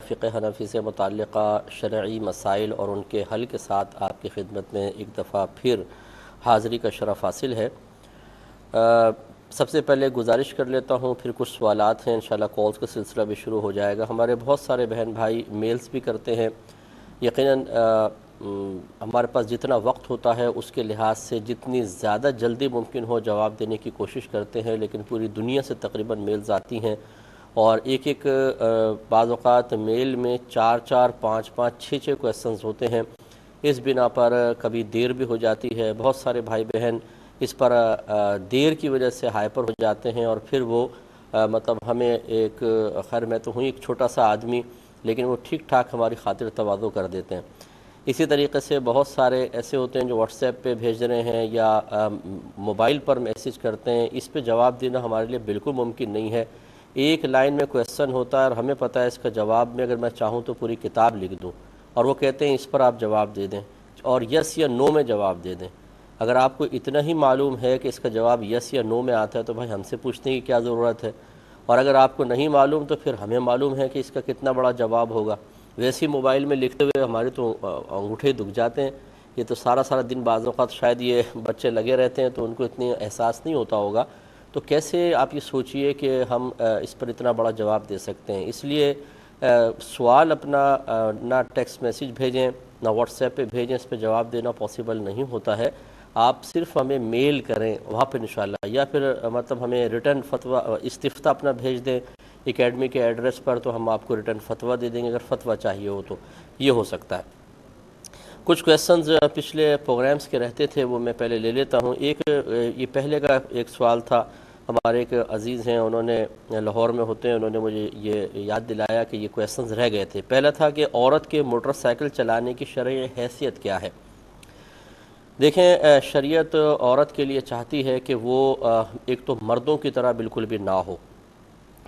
فقہ حنفی سے متعلقہ شرعی مسائل اور ان کے حل کے ساتھ آپ کی خدمت میں ایک دفعہ پھر حاضری کا شرف حاصل ہے۔ سب سے پہلے گزارش کر لیتا ہوں، پھر کچھ سوالات ہیں، انشاءاللہ کالز کا سلسلہ بھی شروع ہو جائے گا۔ ہمارے بہت سارے بہن بھائی میلز بھی کرتے ہیں، یقیناً ہمارے پاس جتنا وقت ہوتا ہے اس کے لحاظ سے جتنی زیادہ جلدی ممکن ہو جواب دینے کی کوشش کرتے ہیں، لیکن پوری دنیا سے تقریباً میلز آتی ہیں اور ایک بعض اوقات میل میں 4 5 6 کویسچنز ہوتے ہیں۔ اس بنا پر کبھی دیر بھی ہو جاتی ہے، بہت سارے بھائی بہن اس پر دیر کی وجہ سے ہائپر ہو جاتے ہیں اور پھر وہ مطلب ہمیں خیر میں تو ہوں ایک چھوٹا سا آدمی، لیکن وہ ٹھیک ٹھاک ہماری خاطر تواضع کر دیتے ہیں۔ اسی طریقے سے بہت سارے ایسے ہوتے ہیں جو واٹس ایپ پہ بھیج رہے ہیں یا موبائل پر میسیج کرتے ہیں، اس پہ جواب دینا ہمارے لیے بالکل ممکن نہیں ہے۔ ایک لائن میں کویسچن ہوتا ہے اور ہمیں پتہ ہے اس کا جواب میں اگر میں چاہوں تو پوری کتاب لکھ دوں، اور وہ کہتے ہیں اس پر آپ جواب دے دیں اور یس یا نو میں جواب دے دیں۔ اگر آپ کو اتنا ہی معلوم ہے کہ اس کا جواب یس یا نو میں آتا ہے تو بھائی ہم سے پوچھنے کی کیا ضرورت ہے، اور اگر آپ کو نہیں معلوم تو پھر ہمیں معلوم ہے کہ اس کا کتنا بڑا جواب ہوگا۔ ویسے ہی موبائل میں لکھتے ہوئے ہمارے تو انگوٹھے دکھ جاتے ہیں، یہ تو سارا دن بعض اوقات شاید یہ بچے لگے رہتے ہیں تو ان کو اتنی احساس نہیں ہوتا ہوگا، تو کیسے آپ یہ سوچئے کہ ہم اس پر اتنا بڑا جواب دے سکتے ہیں۔ اس لیے سوال اپنا نہ ٹیکسٹ میسیج بھیجیں نہ واٹس ایپ پہ بھیجیں، اس پہ جواب دینا پاسبل نہیں ہوتا ہے۔ آپ صرف ہمیں میل کریں وہاں پہ انشاءاللہ، یا پھر مطلب ہمیں ریٹرن فتویٰ استفتاء اپنا بھیج دیں اکیڈمی کے ایڈریس پر، تو ہم آپ کو ریٹرن فتویٰ دے دیں گے اگر فتویٰ چاہیے ہو تو، یہ ہو سکتا ہے۔ کچھ کویسچنز پچھلے پروگرامز کے رہتے تھے وہ میں پہلے لے لیتا ہوں۔ یہ پہلے کا ایک سوال تھا، ہمارے ایک عزیز ہیں، انہوں نے لاہور میں ہوتے ہیں، انہوں نے مجھے یہ یاد دلایا کہ یہ کویسچنز رہ گئے تھے۔ پہلا تھا کہ عورت کے موٹر سائیکل چلانے کی شرعی حیثیت کیا ہے؟ دیکھیں، شریعت عورت کے لیے چاہتی ہے کہ وہ ایک تو مردوں کی طرح بالکل بھی نہ ہو،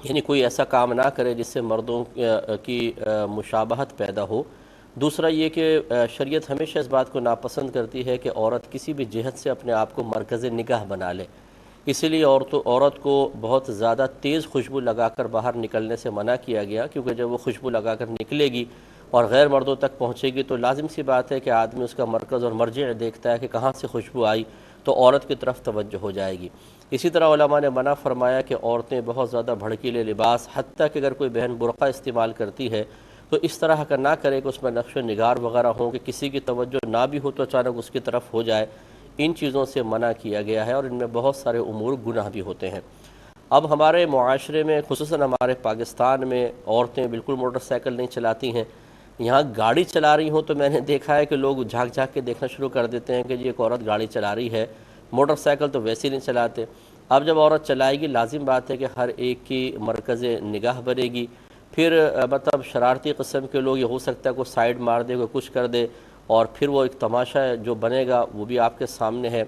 یعنی کوئی ایسا کام نہ کرے جس سے مردوں کی مشابہت پیدا ہو۔ دوسرا یہ کہ شریعت ہمیشہ اس بات کو ناپسند کرتی ہے کہ عورت کسی بھی جہت سے اپنے آپ کو مرکز نگاہ بنا لے، اسی لیے عورت کو بہت زیادہ تیز خوشبو لگا کر باہر نکلنے سے منع کیا گیا، کیونکہ جب وہ خوشبو لگا کر نکلے گی اور غیر مردوں تک پہنچے گی تو لازم سی بات ہے کہ آدمی اس کا مرکز اور مرجع دیکھتا ہے کہ کہاں سے خوشبو آئی تو عورت کی طرف توجہ ہو جائے گی۔ اسی طرح علماء نے منع فرمایا کہ عورتیں بہت زیادہ بھڑکیلے لباس، حتیٰ کہ اگر کوئی بہن برقع استعمال کرتی ہے تو اس طرح کا نہ کرے کہ اس میں نقش و نگار وغیرہ ہوں کہ کسی کی توجہ نہ بھی ہو تو اچانک اس کی طرف ہو جائے۔ ان چیزوں سے منع کیا گیا ہے اور ان میں بہت سارے امور گناہ بھی ہوتے ہیں۔ اب ہمارے معاشرے میں خصوصاً ہمارے پاکستان میں عورتیں بالکل موٹر سائیکل نہیں چلاتی ہیں۔ یہاں گاڑی چلا رہی ہوں تو میں نے دیکھا ہے کہ لوگ جھانک جھانک کے دیکھنا شروع کر دیتے ہیں کہ یہ ایک عورت گاڑی چلا رہی ہے، موٹر سائیکل تو ویسے ہی نہیں چلاتے۔ اب جب عورت چلائے گی لازم بات ہے کہ ہر ایک کی مرکز نگاہ بنے گی، پھر مطلب شرارتی قسم کے لوگ، یہ ہو سکتا ہے کوئی سائیڈ مار دے، کوئی کچھ کر دے، اور پھر وہ ایک تماشا جو بنے گا وہ بھی آپ کے سامنے ہے۔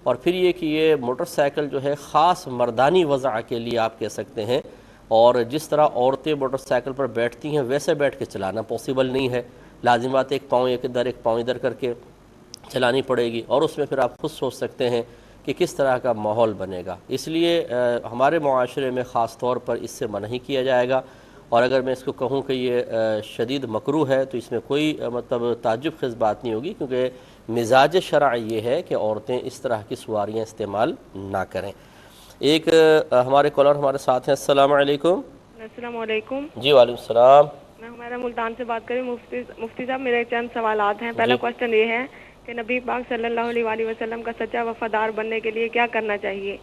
اور پھر یہ کہ یہ موٹر سائیکل جو ہے خاص مردانی وضع کے لیے آپ کہہ سکتے ہیں، اور جس طرح عورتیں موٹر سائیکل پر بیٹھتی ہیں ویسے بیٹھ کے چلانا پاسبل نہیں ہے، لازمات ایک پاؤں ایک ادھر کر کے چلانی پڑے گی، اور اس میں پھر آپ خود سوچ سکتے ہیں کہ کس طرح کا ماحول بنے گا۔ اس لیے ہمارے معاشرے میں خاص طور پر اس سے منع کیا جائے گا، اور اگر میں اس کو کہوں کہ یہ شدید مکروہ ہے تو اس میں کوئی مطلب تعجب خیز بات نہیں ہوگی، کیونکہ مزاج شرع یہ ہے کہ عورتیں اس طرح کی سواریاں استعمال نہ کریں۔ ایک ہمارے کالر ہمارے ساتھ ہیں۔ السلام علیکم۔ السلام علیکم جی وعلیکم السلام۔ میں ہمارا ملتان سے بات کر رہی ہوں۔ مفتی صاحب، میرے چند سوالات ہیں۔ پہلا جی کوشچن یہ ہے کہ نبی پاک صلی اللہ علیہ وآلہ وسلم کا سچا وفادار بننے کے لیے کیا کرنا چاہیے؟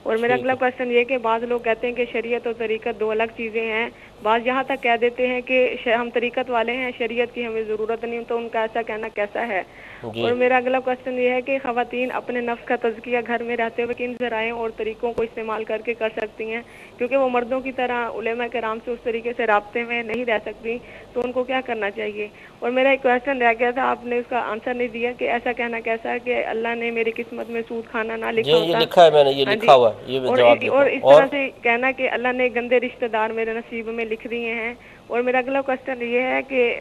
اور میرا اگلا کوشچن یہ کہ بعض لوگ کہتے ہیں کہ شریعت اور طریقت دو الگ چیزیں ہیں، بعض یہاں تک کہہ دیتے ہیں کہ ہم طریقت والے ہیں، شریعت کی ہمیں ضرورت نہیں، تو ان کا ایسا کہنا کیسا ہے؟ جی اور میرا اگلا کوشچن یہ ہے کہ خواتین اپنے نفس کا تزکیہ گھر میں رہتے ہوئے کن ذرائع اور طریقوں کو استعمال کر کے کر سکتی ہیں، کیونکہ وہ مردوں کی طرح علماء کرام سے اس طریقے سے رابطے میں نہیں رہ سکتی، تو ان کو کیا کرنا چاہیے؟ اور میرا ایک کوشچن رہ گیا تھا، آپ نے اس کا آنسر نہیں دیا کہ ایسا کہنا کیسا ہے کہ اللہ نے میری قسمت میں سود کھانا نہ جی لکھا یہ ہوتا۔ لکھا ہے، میں نے یہ ہاں لکھا جی، ہوا ہے، یہ میں جواب دیتا اور ہوں۔ اس طرح سے کہنا کہ اللہ نے گندے رشتہ دار میرے نصیب میں لکھ دیے ہیں۔ اور میرا اگلا کوشچن یہ ہے کہ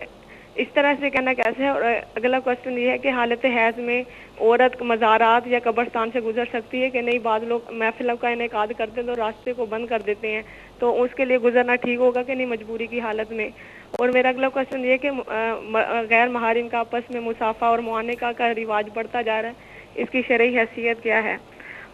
اس طرح سے کہنا کیسے ہے؟ اور اگلا کوشچن یہ ہے کہ حالت حیض میں عورت مزارات یا قبرستان سے گزر سکتی ہے کہ نہیں؟ بعض لوگ محفلوں کا انعقاد کرتے ہیں تو راستے کو بند کر دیتے ہیں، تو اس کے لیے گزرنا ٹھیک ہوگا کہ نہیں مجبوری کی حالت میں؟ اور میرا اگلا کوشچن یہ کہ غیر محارم کا آپس میں مصافحہ اور معانقہ کا رواج بڑھتا جا رہا ہے، اس کی شرعی حیثیت کیا ہے؟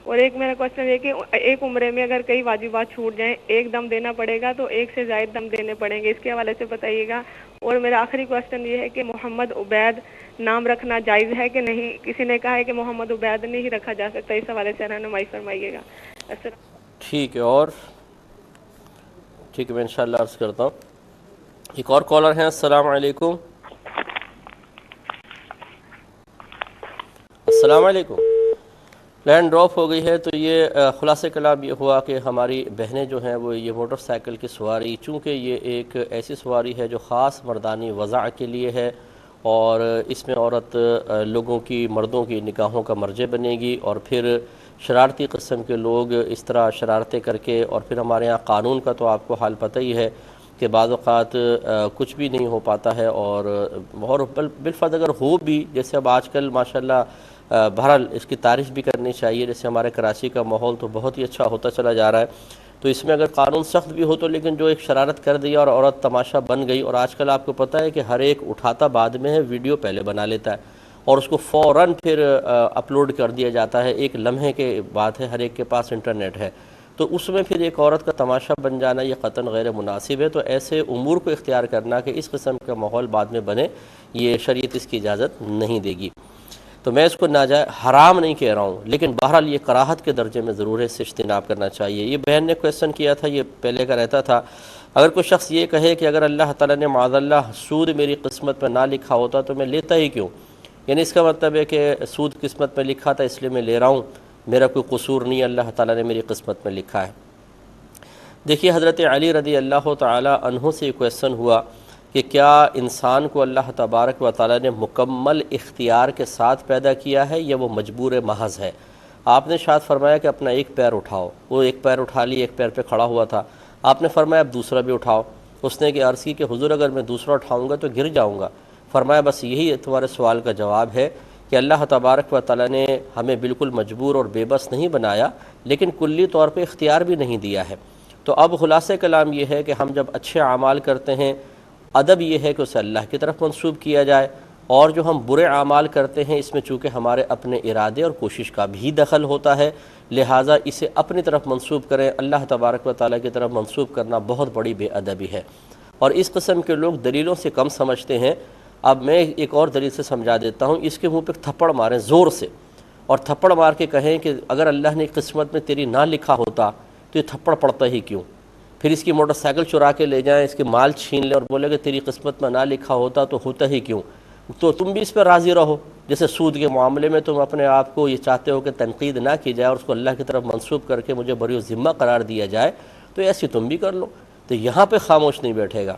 اور ایک میرا کوشچن یہ کہ ایک عمرے میں اگر کئی واجبات چھوٹ جائیں، ایک دم دینا پڑے گا تو ایک سے زائد دم دینے پڑیں گے، اس کے حوالے سے بتائیے گا۔ اور میرا آخری کوشچن یہ ہے کہ محمد عبید نام رکھنا جائز ہے کہ نہیں؟ کسی نے کہا ہے کہ محمد عبید نہیں رکھا جا سکتا، اس حوالے سے رہنمائی فرمائیے گا۔ ٹھیک ہے، اور ٹھیک ہے، میں انشاءاللہ عرض کرتا ہوں۔ ایک اور کالر ہیں، السلام علیکم۔ السلام علیکم۔ لائن ڈراپ ہو گئی ہے، تو یہ خلاصہ کلام یہ ہوا کہ ہماری بہنیں جو ہیں وہ یہ موٹر سائیکل کی سواری، چونکہ یہ ایک ایسی سواری ہے جو خاص مردانی وضع کے لیے ہے، اور اس میں عورت لوگوں کی، مردوں کی نگاہوں کا مرجع بنے گی، اور پھر شرارتی قسم کے لوگ اس طرح شرارتیں کر کے، اور پھر ہمارے ہاں قانون کا تو آپ کو حال پتہ ہی ہے کہ بعض اوقات کچھ بھی نہیں ہو پاتا ہے، اور بالفرض اگر ہو بھی، جیسے اب آج کل ماشاءاللہ بہرحال اس کی تعریف بھی کرنی چاہیے، جیسے ہمارے کراچی کا ماحول تو بہت ہی اچھا ہوتا چلا جا رہا ہے، تو اس میں اگر قانون سخت بھی ہو تو لیکن جو ایک شرارت کر دیا اور عورت تماشا بن گئی، اور آج کل آپ کو پتہ ہے کہ ہر ایک اٹھاتا بعد میں ہے، ویڈیو پہلے بنا لیتا ہے اور اس کو فوراً پھر اپلوڈ کر دیا جاتا ہے، ایک لمحے کے بات ہے، ہر ایک کے پاس انٹرنیٹ ہے، تو اس میں پھر ایک عورت کا تماشا بن جانا یہ قطعاً غیر مناسب ہے۔ تو ایسے امور کو اختیار کرنا کہ اس قسم کا ماحول بعد میں بنے، یہ شریعت اس کی اجازت نہیں دے گی۔ تو میں اس کو ناجائز حرام نہیں کہہ رہا ہوں، لیکن بہرحال یہ کراہت کے درجے میں ضرور ہے، اس سے اجتناب کرنا چاہیے۔ یہ بہن نے کویسچن کیا تھا، یہ پہلے کا رہتا تھا، اگر کوئی شخص یہ کہے کہ اگر اللہ تعالیٰ نے معاذ اللہ سود میری قسمت میں نہ لکھا ہوتا تو میں لیتا ہی کیوں؟ یعنی اس کا مطلب ہے کہ سود قسمت میں لکھا تھا اس لیے میں لے رہا ہوں، میرا کوئی قصور نہیں، اللہ تعالیٰ نے میری قسمت میں لکھا ہے۔ دیکھیے حضرت علی رضی اللہ تعالی عنہ سے یہ کویسچن ہوا کہ کیا انسان کو اللہ تبارک و تعالیٰ نے مکمل اختیار کے ساتھ پیدا کیا ہے یا وہ مجبور محض ہے؟ آپ نے شاید فرمایا کہ اپنا ایک پیر اٹھاؤ، وہ ایک پیر اٹھا لی، ایک پیر پہ کھڑا ہوا تھا، آپ نے فرمایا اب دوسرا بھی اٹھاؤ، اس نے کہ عرض کی کہ حضور اگر میں دوسرا اٹھاؤں گا تو گر جاؤں گا، فرمایا بس یہی تمہارے سوال کا جواب ہے کہ اللہ تبارک و تعالیٰ نے ہمیں بالکل مجبور اور بے بس نہیں بنایا، لیکن کلی طور پہ اختیار بھی نہیں دیا ہے۔ تو اب خلاصہ کلام یہ ہے کہ ہم جب اچھے اعمال کرتے ہیں، ادب یہ ہے کہ اسے اللہ کی طرف منسوب کیا جائے، اور جو ہم برے اعمال کرتے ہیں اس میں چونکہ ہمارے اپنے ارادے اور کوشش کا بھی دخل ہوتا ہے، لہٰذا اسے اپنی طرف منسوب کریں، اللہ تبارک و تعالیٰ کی طرف منسوب کرنا بہت بڑی بے ادبی ہے، اور اس قسم کے لوگ دلیلوں سے کم سمجھتے ہیں۔ اب میں ایک اور دلیل سے سمجھا دیتا ہوں، اس کے منہ پہ تھپڑ ماریں زور سے، اور تھپڑ مار کے کہیں کہ اگر اللہ نے قسمت میں تیری نہ لکھا ہوتا تو یہ تھپڑ پڑتا ہی کیوں؟ پھر اس کی موٹر سائیکل چرا کے لے جائیں، اس کے مال چھین لیں اور بولے کہ تیری قسمت میں نہ لکھا ہوتا تو ہوتا ہی کیوں؟ تو تم بھی اس پہ راضی رہو، جیسے سود کے معاملے میں تم اپنے آپ کو یہ چاہتے ہو کہ تنقید نہ کی جائے اور اس کو اللہ کی طرف منسوب کر کے مجھے بری ذمہ قرار دیا جائے، تو ایسی تم بھی کر لو، تو یہاں پہ خاموش نہیں بیٹھے گا۔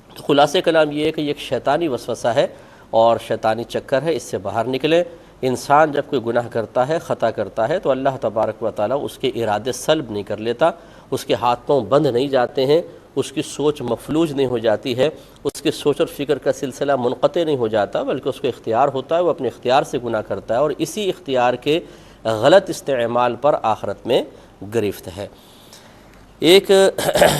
تو خلاصہ کلام یہ ہے کہ یہ ایک شیطانی وسوسہ ہے اور شیطانی چکر ہے، اس سے باہر نکلیں۔ انسان جب کوئی گناہ کرتا ہے، خطا کرتا ہے، تو اللہ تبارک و تعالیٰ اس کے ارادے سلب نہیں کر لیتا، اس کے ہاتھوں بند نہیں جاتے ہیں، اس کی سوچ مفلوج نہیں ہو جاتی ہے، اس کی سوچ اور فکر کا سلسلہ منقطع نہیں ہو جاتا، بلکہ اس کو اختیار ہوتا ہے، وہ اپنے اختیار سے گناہ کرتا ہے اور اسی اختیار کے غلط استعمال پر آخرت میں گرفت ہے۔ ایک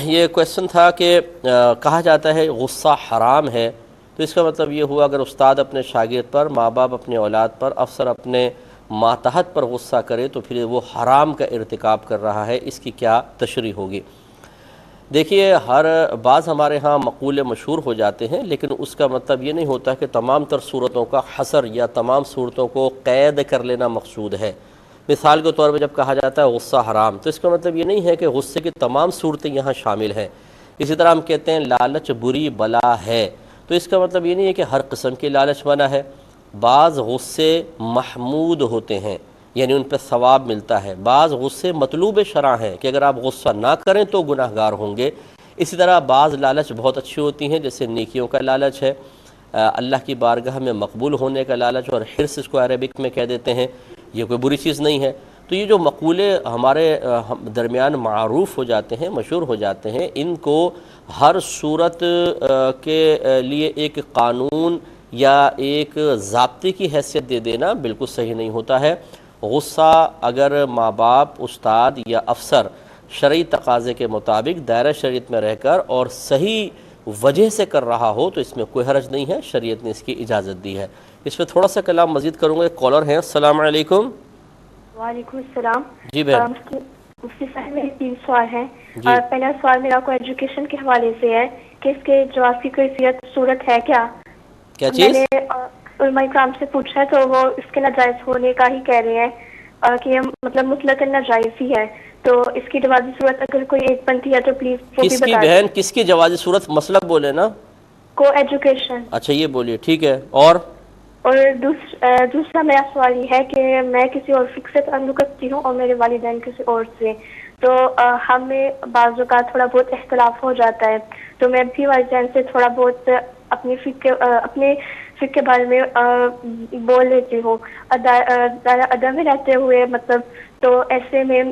یہ کویسچن تھا کہ کہا جاتا ہے غصہ حرام ہے، تو اس کا مطلب یہ ہوا اگر استاد اپنے شاگرد پر، ماں باپ اپنے اولاد پر، افسر اپنے ماتحت پر غصہ کرے تو پھر وہ حرام کا ارتکاب کر رہا ہے، اس کی کیا تشریح ہوگی؟ دیکھیے ہر بعض ہمارے ہاں مقولے مشہور ہو جاتے ہیں، لیکن اس کا مطلب یہ نہیں ہوتا کہ تمام تر صورتوں کا حصر یا تمام صورتوں کو قید کر لینا مقصود ہے۔ مثال کے طور پہ جب کہا جاتا ہے غصہ حرام، تو اس کا مطلب یہ نہیں ہے کہ غصے کی تمام صورتیں یہاں شامل ہیں۔ اسی طرح ہم کہتے ہیں لالچ بری بلا ہے، تو اس کا مطلب یہ نہیں ہے کہ ہر قسم کی لالچ منع ہے۔ بعض غصے محمود ہوتے ہیں، یعنی ان پہ ثواب ملتا ہے، بعض غصے مطلوب شرع ہیں کہ اگر آپ غصہ نہ کریں تو گناہ گار ہوں گے۔ اسی طرح بعض لالچ بہت اچھی ہوتی ہیں، جیسے نیکیوں کا لالچ ہے، اللہ کی بارگاہ میں مقبول ہونے کا لالچ، اور حرص اس کو عربک میں کہہ دیتے ہیں، یہ کوئی بری چیز نہیں ہے۔ تو یہ جو مقولے ہمارے درمیان معروف ہو جاتے ہیں، مشہور ہو جاتے ہیں، ان کو ہر صورت کے لیے ایک قانون یا ایک ضابطے کی حیثیت دے دینا بالکل صحیح نہیں ہوتا ہے۔ غصہ اگر ماں باپ، استاد یا افسر شرعی تقاضے کے مطابق دائرہ شریعت میں رہ کر اور صحیح وجہ سے کر رہا ہو تو اس میں کوئی حرج نہیں ہے، شریعت نے اس کی اجازت دی ہے۔ اس پہ تھوڑا سا کلام مزید کروں گا۔ ایک کالر ہیں، السلام علیکم۔ وعلیکم السلام۔ جی بہن۔ مفتی صاحب میرے 3 سوال ہیں۔ جی۔ پہلا سوال میرا کو ایجوکیشن کے حوالے سے ہے کہ اس کے جواز کی کوئی صورت ہے کیا؟ کیا چیز؟ میں نے علماء کرام سے پوچھا ہے تو وہ اس کے ناجائز ہونے کا ہی کہہ رہے ہیں کہ یہ مطلب مطلق ناجائز ہی ہے، تو اس کی جوازی صورت اگر کوئی ایک بنتی ہے تو پلیز وہ بھی کس کی بتا بہن، کس کی جوازی صورت؟ مسئلہ بولے نا۔ کو ایجوکیشن۔ اچھا یہ بولیے، ٹھیک ہے۔ اور دوسرا میرا سوال یہ ہے کہ میں کسی اور فکر سے تعلق رکھتی ہوں اور میرے والدین کسی اور سے، تو ہمیں بعض اوقات تھوڑا بہت اختلاف ہو جاتا ہے، تو میں بھی والدین سے تھوڑا بہت اپنے فکر کے بارے میں بول لیتی ہوں ادا میں رہتے ہوئے، مطلب تو ایسے میں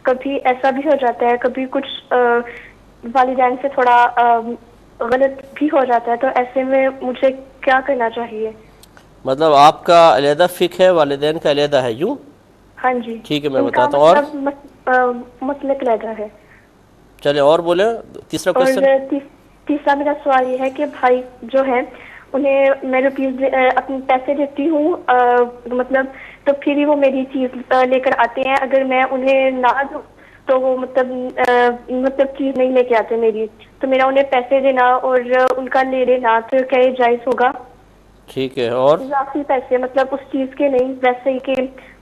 کبھی ایسا بھی ہو جاتا ہے، کبھی کچھ والدین سے تھوڑا غلط بھی ہو جاتا ہے، تو ایسے میں مجھے کیا کرنا چاہیے؟ مطلب آپ کا علیحدہ فقہ ہے، والدین کا علیحدہ ہے، یوں؟ ہاں جی ٹھیک ہے، میں بتاتا ہوں۔ اور مطلق علیحدہ ہے۔ چلیں اور بولیں تیسرا اور کوشچن۔ تیسرا میرا سوال یہ ہے کہ بھائی جو ہے انہیں میں روپیز اپنے پیسے دیتی ہوں، مطلب تو پھر ہی وہ میری چیز لے کر آتے ہیں، اگر میں انہیں نہ دوں تو وہ مطلب چیز نہیں لے کے آتے میری، تو میرا انہیں پیسے دینا اور ان کا لے لینا تو کیا یہ جائز ہوگا؟ ٹھیک ہے۔ اور اضافی پیسے مطلب اس چیز کے نہیں، ویسے ہی کہ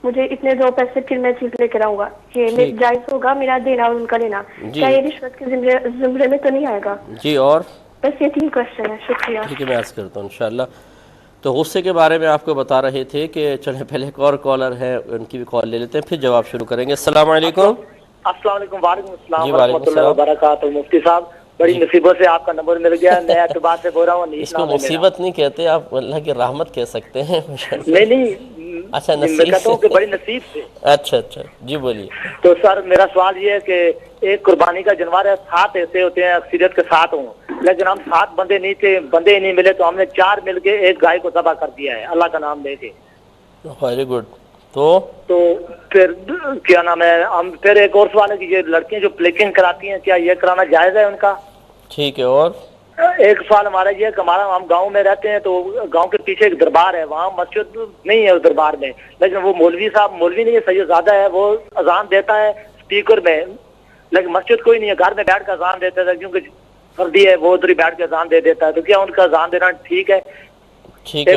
مجھے اتنے دو پیسے پھر میں چیز لے کر آؤں گا، یہ جائز ہوگا میرا دینا اور ان کا لینا؟ کیا یہ رشوت کے زمرے میں تو نہیں آئے گا؟ جی اور بس یہ 3 کوشچن ہے، شکریہ۔ ٹھیک ہے، میں عرض کرتا ہوں انشاءاللہ۔ تو غصے کے بارے میں آپ کو بتا رہے تھے کہ چلیں پہلے ایک اور کالر ہے، ان کی بھی کال لے لیتے ہیں، پھر جواب شروع کریں گے۔ السلام علیکم۔ السلام علیکم۔ وعلیکم السلام جی ورحمۃ اللہ وبرکاتہ۔ مفتی صاحب بڑی نصیبت سے آپ کا نمبر مل گیا، نیا اعتبار سے بول رہا ہوں۔ اس کو مصیبت نہیں کہتے، آپ اللہ کی رحمت کہہ سکتے ہیں۔ نہیں، اچھا میں کہتا ہوں کہ بڑی نصیب سے۔ اچھا جی بولیے۔ تو سر میرا سوال یہ ہے کہ ایک قربانی کا جانور ہے، 7 ایسے ہوتے ہیں اکثریت کے 7 ہوں، لیکن ہم 7 بندے نہیں تھے، بندے ہی نہیں ملے، تو ہم نے 4 مل کے ایک گائے کو ذبح کر دیا ہے اللہ کا نام لے کے۔ Very good. تو پھر کیا نام ہے، ہم پھر ایک اور سوال ہے کہ یہ لڑکیاں جو پلیکنگ کراتی ہیں، کیا یہ کرانا جائز ہے ان کا؟ ٹھیک ہے۔ اور ایک سوال ہمارا یہ ہے کہ ہم گاؤں میں رہتے ہیں، تو گاؤں کے پیچھے ایک دربار ہے، وہاں مسجد نہیں ہے اس دربار میں، لیکن وہ مولوی نہیں ہے، سید زادہ ہے، وہ اذان دیتا ہے اسپیکر میں، لیکن مسجد کوئی نہیں ہے، گھر میں بیٹھ کر اذان دیتا ہے، کیونکہ سردی ہے وہ ادھر ہی بیٹھ کے اذان دے دیتا ہے، تو کیا ان کا اذان دینا ٹھیک ہے؟ ٹھیک ہے۔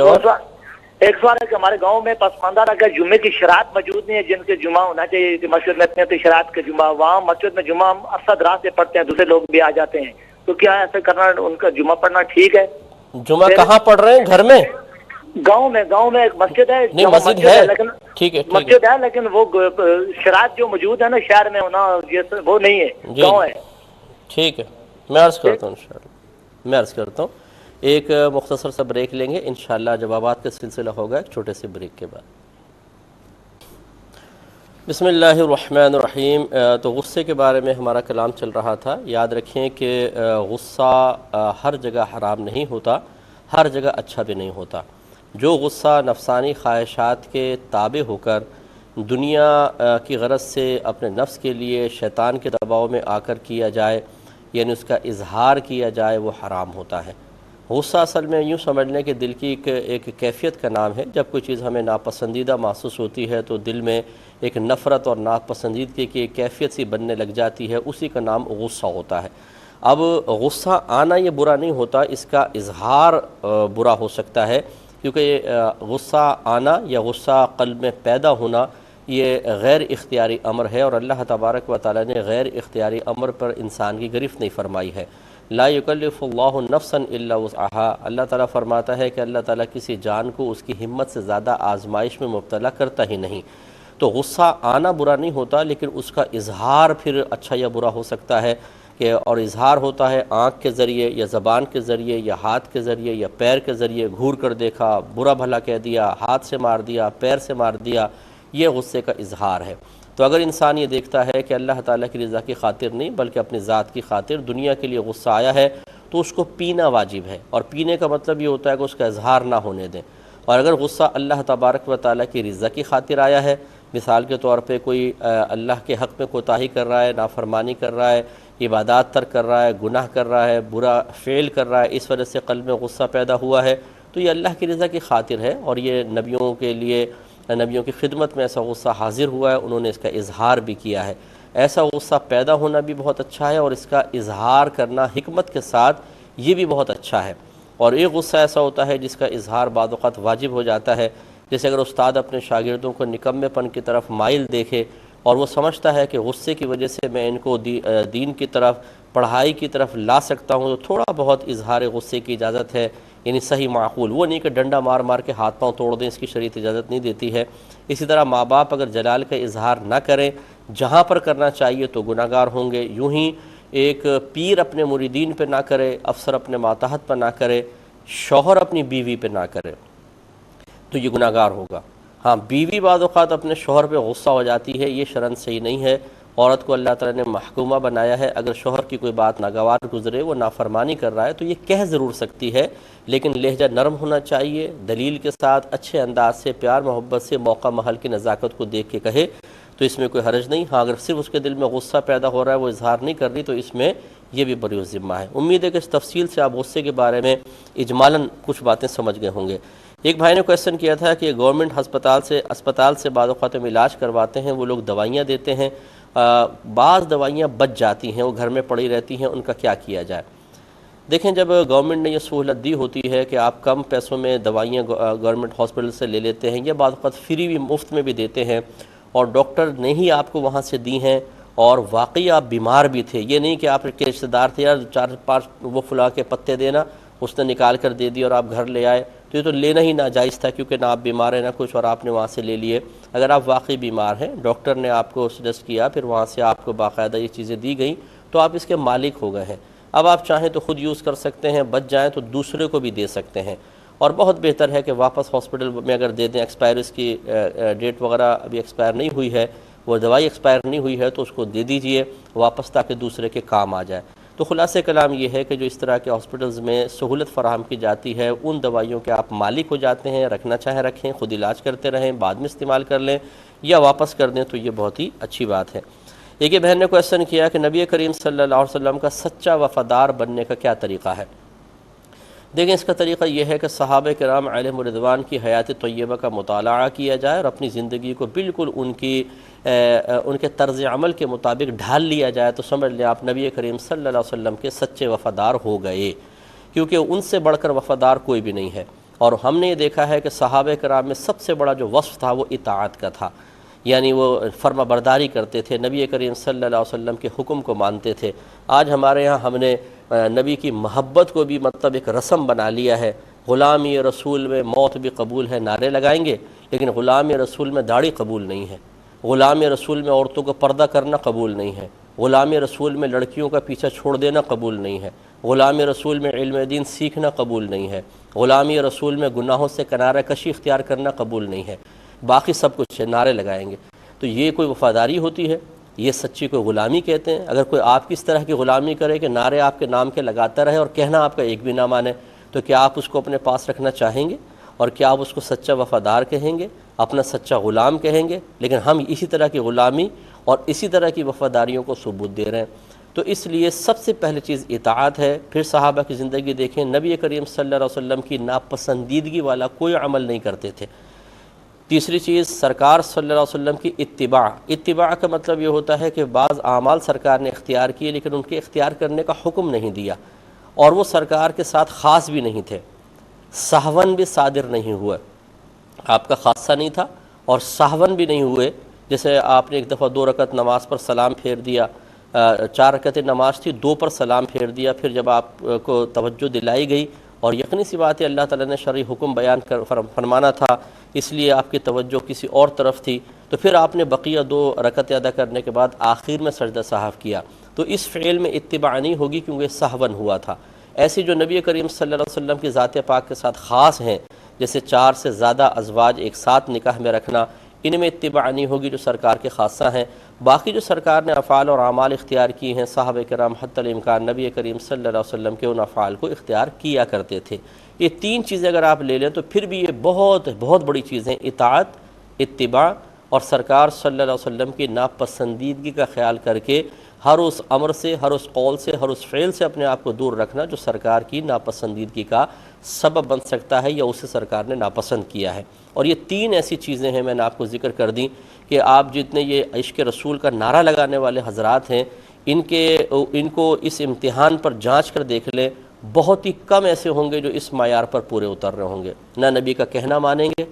ایک سوال ہے کہ ہمارے گاؤں میں پسماندہ رکھا جمعے کی شرائط موجود نہیں ہے، جن کے جمعہ ہونا چاہیے کہ مسجد میں اتنے شرائط کے جمعہ، وہاں مسجد میں جمعہ ہم عرصہ دراز سے پڑھتے ہیں، دوسرے لوگ بھی آ جاتے ہیں، تو کیا ایسے کرنا، ان کا جمعہ پڑھنا ٹھیک ہے؟ جمعہ کہاں پڑھ رہے ہیں؟ گھر میں؟ گاؤں میں ایک مسجد ہے، مسجد ہے لیکن ٹھیک ہے، مسجد ہے لیکن وہ شرائط جو موجود ہے نا شہر میں ہونا وہ نہیں ہے، گاؤں ہے۔ ٹھیک ہے، میں عرض کرتا ہوں انشاءاللہ۔ ایک مختصر سا بریک لیں گے، انشاءاللہ جوابات کا سلسلہ ہوگا ایک چھوٹے سے بریک کے بعد۔ بسم اللہ الرحمن الرحیم۔ تو غصے کے بارے میں ہمارا کلام چل رہا تھا۔ یاد رکھیں کہ غصہ ہر جگہ حرام نہیں ہوتا، ہر جگہ اچھا بھی نہیں ہوتا۔ جو غصہ نفسانی خواہشات کے تابع ہو کر دنیا کی غرض سے اپنے نفس کے لیے شیطان کے دباؤ میں آ کر کیا جائے، یعنی اس کا اظہار کیا جائے، وہ حرام ہوتا ہے۔ غصہ اصل میں یوں سمجھ لیں کہ دل کی ایک کیفیت کا نام ہے۔ جب کوئی چیز ہمیں ناپسندیدہ محسوس ہوتی ہے تو دل میں ایک نفرت اور ناپسندیدگی کی ایک کیفیت سی بننے لگ جاتی ہے، اسی کا نام غصہ ہوتا ہے۔ اب غصہ آنا یہ برا نہیں ہوتا، اس کا اظہار برا ہو سکتا ہے، کیونکہ غصہ آنا یا غصہ قلب میں پیدا ہونا یہ غیر اختیاری امر ہے، اور اللہ تبارک و تعالی نے غیر اختیاری امر پر انسان کی گرفت نہیں فرمائی ہے۔ لا یکلف اللہ نفسا الا وسعها، اللہ تعالیٰ فرماتا ہے کہ اللہ تعالیٰ کسی جان کو اس کی ہمت سے زیادہ آزمائش میں مبتلا کرتا ہی نہیں۔ تو غصہ آنا برا نہیں ہوتا، لیکن اس کا اظہار پھر اچھا یا برا ہو سکتا ہے، کہ اور اظہار ہوتا ہے آنکھ کے ذریعے یا زبان کے ذریعے یا ہاتھ کے ذریعے یا پیر کے ذریعے، گھور کر دیکھا، برا بھلا کہہ دیا، ہاتھ سے مار دیا، پیر سے مار دیا، یہ غصے کا اظہار ہے۔ تو اگر انسان یہ دیکھتا ہے کہ اللہ تعالیٰ کی رضا کی خاطر نہیں بلکہ اپنی ذات کی خاطر دنیا کے لیے غصہ آیا ہے تو اس کو پینا واجب ہے، اور پینے کا مطلب یہ ہوتا ہے کہ اس کا اظہار نہ ہونے دیں۔ اور اگر غصہ اللہ تبارک و تعالیٰ کی رضا کی خاطر آیا ہے، مثال کے طور پہ کوئی اللہ کے حق میں کوتاہی کر رہا ہے، نافرمانی کر رہا ہے، عبادات ترک کر رہا ہے، گناہ کر رہا ہے، برا فعل کر رہا ہے، اس وجہ سے قلب میں غصہ پیدا ہوا ہے، تو یہ اللہ کی رضا کی خاطر ہے، اور یہ نبیوں کے لیے، نبیوں کی خدمت میں ایسا غصہ حاضر ہوا ہے، انہوں نے اس کا اظہار بھی کیا ہے۔ ایسا غصہ پیدا ہونا بھی بہت اچھا ہے، اور اس کا اظہار کرنا حکمت کے ساتھ یہ بھی بہت اچھا ہے۔ اور ایک غصہ ایسا ہوتا ہے جس کا اظہار بعض اوقات واجب ہو جاتا ہے، جیسے اگر استاد اپنے شاگردوں کو نکمے پن کی طرف مائل دیکھے اور وہ سمجھتا ہے کہ غصے کی وجہ سے میں ان کو دین کی طرف، پڑھائی کی طرف لا سکتا ہوں، تو تھوڑا بہت اظہار غصے کی اجازت ہے، یعنی صحیح معقول، وہ نہیں کہ ڈنڈا مار مار کے ہاتھ پاؤں توڑ دیں، اس کی شریعت اجازت نہیں دیتی ہے۔ اسی طرح ماں باپ اگر جلال کا اظہار نہ کریں، جہاں پر کرنا چاہیے تو گناہ گار ہوں گے۔ یوں ہی ایک پیر اپنے مریدین پہ نہ کرے، افسر اپنے ماتحت پہ نہ کرے، شوہر اپنی بیوی پہ نہ کرے تو یہ گناہ گار ہوگا۔ ہاں، بیوی بعض اوقات اپنے شوہر پہ غصہ ہو جاتی ہے، یہ شرعاً صحیح نہیں ہے۔ عورت کو اللہ تعالیٰ نے محکومہ بنایا ہے، اگر شوہر کی کوئی بات ناگوار گزرے، وہ نافرمانی کر رہا ہے تو یہ کہہ ضرور سکتی ہے، لیکن لہجہ نرم ہونا چاہیے، دلیل کے ساتھ، اچھے انداز سے، پیار محبت سے، موقع محل کی نزاکت کو دیکھ کے کہے تو اس میں کوئی حرج نہیں۔ ہاں، اگر صرف اس کے دل میں غصہ پیدا ہو رہا ہے، وہ اظہار نہیں کر رہی، تو اس میں یہ بھی بری ذمہ ہے۔ امید ہے کہ اس تفصیل سے آپ غصے کے بارے میں اجمالاً کچھ باتیں سمجھ گئے ہوں گے۔ ایک بھائی نے کویسچن کیا تھا کہ گورنمنٹ اسپتال سے بعض اوقات ہم علاج کرواتے ہیں، وہ لوگ دوائیاں دیتے ہیں، بعض دوائیاں بچ جاتی ہیں، وہ گھر میں پڑی رہتی ہیں، ان کا کیا کیا جائے؟ دیکھیں، جب گورنمنٹ نے یہ سہولت دی ہوتی ہے کہ آپ کم پیسوں میں دوائیاں گورنمنٹ ہاسپٹل سے لے لیتے ہیں، یا بعض اوقات فری بھی، مفت میں بھی دیتے ہیں، اور ڈاکٹر نے ہی آپ کو وہاں سے دی ہیں، اور واقعی آپ بیمار بھی تھے، یہ نہیں کہ آپ کے رشتہ دار تھے، یار 4-5 وہ فلاں کے پتے دینا، اس نے نکال کر دے دی اور آپ گھر لے آئے، تو یہ تو لینا ہی ناجائز تھا، کیونکہ نہ آپ بیمار ہیں نہ کچھ، اور آپ نے وہاں سے لے لیے۔ اگر آپ واقعی بیمار ہیں، ڈاکٹر نے آپ کو سجیسٹ کیا، پھر وہاں سے آپ کو باقاعدہ یہ چیزیں دی گئیں، تو آپ اس کے مالک ہو گئے ہیں۔ اب آپ چاہیں تو خود یوز کر سکتے ہیں، بچ جائیں تو دوسرے کو بھی دے سکتے ہیں، اور بہت بہتر ہے کہ واپس ہاسپٹل میں اگر دے دیں، ایکسپائر اس کی ڈیٹ وغیرہ ابھی ایکسپائر نہیں ہوئی ہے، وہ دوائی ایکسپائر نہیں ہوئی ہے تو اس کو دے دیجئے واپس، تاکہ دوسرے کے کام آ جائے۔ تو خلاصہ کلام یہ ہے کہ جو اس طرح کے ہاسپٹلز میں سہولت فراہم کی جاتی ہے، ان دوائیوں کے آپ مالک ہو جاتے ہیں، رکھنا چاہیں رکھیں، خود علاج کرتے رہیں، بعد میں استعمال کر لیں یا واپس کر دیں، تو یہ بہت ہی اچھی بات ہے۔ ایک بہن نے کویسچن کیا کہ نبی کریم صلی اللہ علیہ وسلم کا سچا وفادار بننے کا کیا طریقہ ہے؟ دیکھیں، اس کا طریقہ یہ ہے کہ صحابہ کرام علیہم رضوان کی حیات طیبہ کا مطالعہ کیا جائے، اور اپنی زندگی کو بالکل ان کے طرز عمل کے مطابق ڈھال لیا جائے، تو سمجھ لیں آپ نبی کریم صلی اللہ علیہ وسلم کے سچے وفادار ہو گئے، کیونکہ ان سے بڑھ کر وفادار کوئی بھی نہیں ہے۔ اور ہم نے یہ دیکھا ہے کہ صحابہ کرام میں سب سے بڑا جو وصف تھا وہ اطاعت کا تھا، یعنی وہ فرما برداری کرتے تھے، نبی کریم صلی اللہ علیہ وسلم کے حکم کو مانتے تھے۔ آج ہمارے ہاں ہم نے نبی کی محبت کو بھی مطلب ایک رسم بنا لیا ہے، غلامی رسول میں موت بھی قبول ہے نعرے لگائیں گے، لیکن غلامی رسول میں داڑھی قبول نہیں ہے، غلامی رسول میں عورتوں کو پردہ کرنا قبول نہیں ہے، غلامی رسول میں لڑکیوں کا پیچھا چھوڑ دینا قبول نہیں ہے، غلامی رسول میں علم دین سیکھنا قبول نہیں ہے، غلامی رسول میں گناہوں سے کنارہ کشی اختیار کرنا قبول نہیں ہے، باقی سب کچھ ہے، نعرے لگائیں گے۔ تو یہ کوئی وفاداری ہوتی ہے؟ یہ سچی کوئی غلامی کہتے ہیں؟ اگر کوئی آپ کس طرح کی غلامی کرے کہ نعرے آپ کے نام کے لگاتا رہے اور کہنا آپ کا ایک بھی نہ مانے، تو کیا آپ اس کو اپنے پاس رکھنا چاہیں گے؟ اور کیا آپ اس کو سچا وفادار کہیں گے، اپنا سچا غلام کہیں گے؟ لیکن ہم اسی طرح کی غلامی اور اسی طرح کی وفاداریوں کو ثبوت دے رہے ہیں۔ تو اس لیے سب سے پہلی چیز اطاعت ہے۔ پھر صحابہ کی زندگی دیکھیں، نبی کریم صلی اللہ علیہ وسلم کی ناپسندیدگی والا کوئی عمل نہیں کرتے تھے۔ تیسری چیز، سرکار صلی اللہ علیہ وسلم کی اتباع۔ اتباع کا مطلب یہ ہوتا ہے کہ بعض اعمال سرکار نے اختیار کیے لیکن ان کے اختیار کرنے کا حکم نہیں دیا، اور وہ سرکار کے ساتھ خاص بھی نہیں تھے، سہون بھی صادر نہیں ہوا، آپ کا خاصہ نہیں تھا اور سہون بھی نہیں ہوئے۔ جیسے آپ نے ایک دفعہ 2 رکعت نماز پر سلام پھیر دیا، 4 رکعتیں نماز تھی، 2 پر سلام پھیر دیا، پھر جب آپ کو توجہ دلائی گئی اور یقینی سی بات ہے اللہ تعالیٰ نے شرعی حکم بیان کر فرمانا تھا، اس لیے آپ کی توجہ کسی اور طرف تھی، تو پھر آپ نے بقیہ 2 رکعتیں ادا کرنے کے بعد آخر میں سجدہ سہو کیا، تو اس فعل میں اتباع نہیں ہوگی کیونکہ سہون ہوا تھا۔ ایسی جو نبی کریم صلی اللہ علیہ وسلم کی ذات پاک کے ساتھ خاص ہیں، جیسے 4 سے زیادہ ازواج ایک ساتھ نکاح میں رکھنا، ان میں اتباع نہیں ہوگی جو سرکار کے خاصہ ہیں۔ باقی جو سرکار نے افعال اور اعمال اختیار کی ہیں، صحابہ کرام حتی الامکان نبی کریم صلی اللہ علیہ وسلم کے ان افعال کو اختیار کیا کرتے تھے۔ یہ تین چیزیں اگر آپ لے لیں تو پھر بھی یہ بہت بہت بڑی چیزیں، اطاعت، اتباع اور سرکار صلی اللہ علیہ وسلم کی ناپسندیدگی کا خیال کر کے ہر اس امر سے، ہر اس قول سے، ہر اس فعل سے اپنے آپ کو دور رکھنا جو سرکار کی ناپسندیدگی کا سبب بن سکتا ہے یا اسے سرکار نے ناپسند کیا ہے۔ اور یہ تین ایسی چیزیں ہیں، میں نے آپ کو ذکر کر دیں کہ آپ جتنے یہ عشق رسول کا نعرہ لگانے والے حضرات ہیں، ان کو اس امتحان پر جانچ کر دیکھ لیں، بہت ہی کم ایسے ہوں گے جو اس معیار پر پورے اتر رہے ہوں گے، نہ نبی کا کہنا مانیں گے،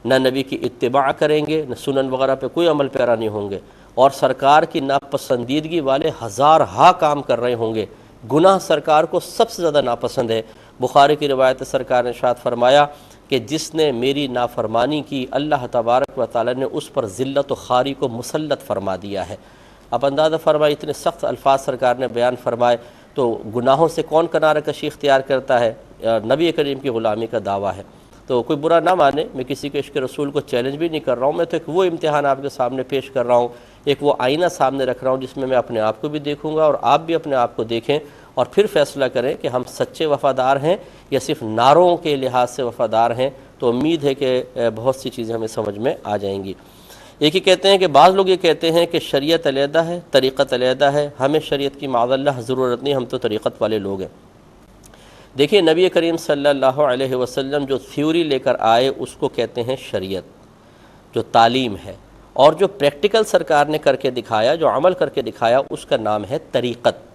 نہ نبی کی اتباع کریں گے، نہ سنن وغیرہ پہ کوئی عمل پیرا نہیں ہوں گے، اور سرکار کی ناپسندیدگی والے ہزارہا کام کر رہے ہوں گے۔ گناہ سرکار کو سب سے زیادہ ناپسند ہے۔ بخاری کی روایت سرکار نے ارشاد فرمایا کہ جس نے میری نافرمانی کی، اللہ تبارک و تعالی نے اس پر ذلت و خواری کو مسلط فرما دیا ہے۔ اب اندازہ فرمائے اتنے سخت الفاظ سرکار نے بیان فرمائے، تو گناہوں سے کون کنارہ کشی اختیار کرتا ہے؟ نبی کریم کی غلامی کا دعویٰ ہے۔ تو کوئی برا نہ مانے، میں کسی کے عشق رسول کو چیلنج بھی نہیں کر رہا ہوں، میں تو ایک وہ امتحان آپ کے سامنے پیش کر رہا ہوں، ایک وہ آئینہ سامنے رکھ رہا ہوں جس میں اپنے آپ کو بھی دیکھوں گا اور آپ بھی اپنے آپ کو دیکھیں، اور پھر فیصلہ کریں کہ ہم سچے وفادار ہیں یا صرف نعروں کے لحاظ سے وفادار ہیں۔ تو امید ہے کہ بہت سی چیزیں ہمیں سمجھ میں آ جائیں گی۔ ایک ہی کہتے ہیں کہ بعض لوگ یہ کہتے ہیں کہ شریعت علیحدہ ہے، طریقت علیحدہ ہے، ہمیں شریعت کی معاذ اللہ ضرورت نہیں، ہم تو طریقت والے لوگ ہیں۔ دیکھیے نبی کریم صلی اللہ علیہ وسلم جو تھیوری لے کر آئے اس کو کہتے ہیں شریعت، جو تعلیم ہے، اور جو پریکٹیکل سرکار نے کر کے دکھایا، جو عمل کر کے دکھایا، اس کا نام ہے طریقت۔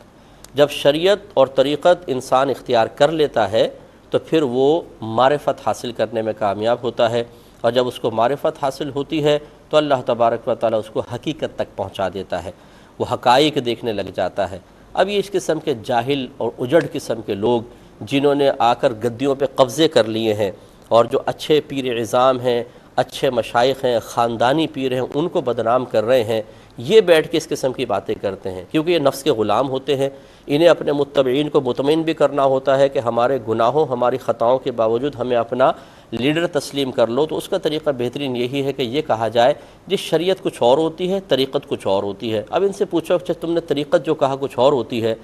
جب شریعت اور طریقت انسان اختیار کر لیتا ہے تو پھر وہ معرفت حاصل کرنے میں کامیاب ہوتا ہے، اور جب اس کو معرفت حاصل ہوتی ہے تو اللہ تبارک و تعالیٰ اس کو حقیقت تک پہنچا دیتا ہے، وہ حقائق دیکھنے لگ جاتا ہے۔ اب یہ اس قسم کے جاہل اور اجڑ قسم کے لوگ جنہوں نے آ کر گدیوں پہ قبضے کر لیے ہیں، اور جو اچھے پیر اعظام ہیں، اچھے مشائخ ہیں، خاندانی پیر ہیں، ان کو بدنام کر رہے ہیں، یہ بیٹھ کے اس قسم کی باتیں کرتے ہیں، کیونکہ یہ نفس کے غلام ہوتے ہیں۔ انہیں اپنے متبعین کو مطمئن بھی کرنا ہوتا ہے کہ ہمارے گناہوں، ہماری خطاؤں کے باوجود ہمیں اپنا لیڈر تسلیم کر لو۔ تو اس کا طریقہ بہترین یہی ہے کہ یہ کہا جائے جس شریعت کچھ اور ہوتی ہے، طریقت کچھ اور ہوتی ہے۔ اب ان سے پوچھو کہ تم نے طریقت جو کہا کچھ اور ہوتی ہے،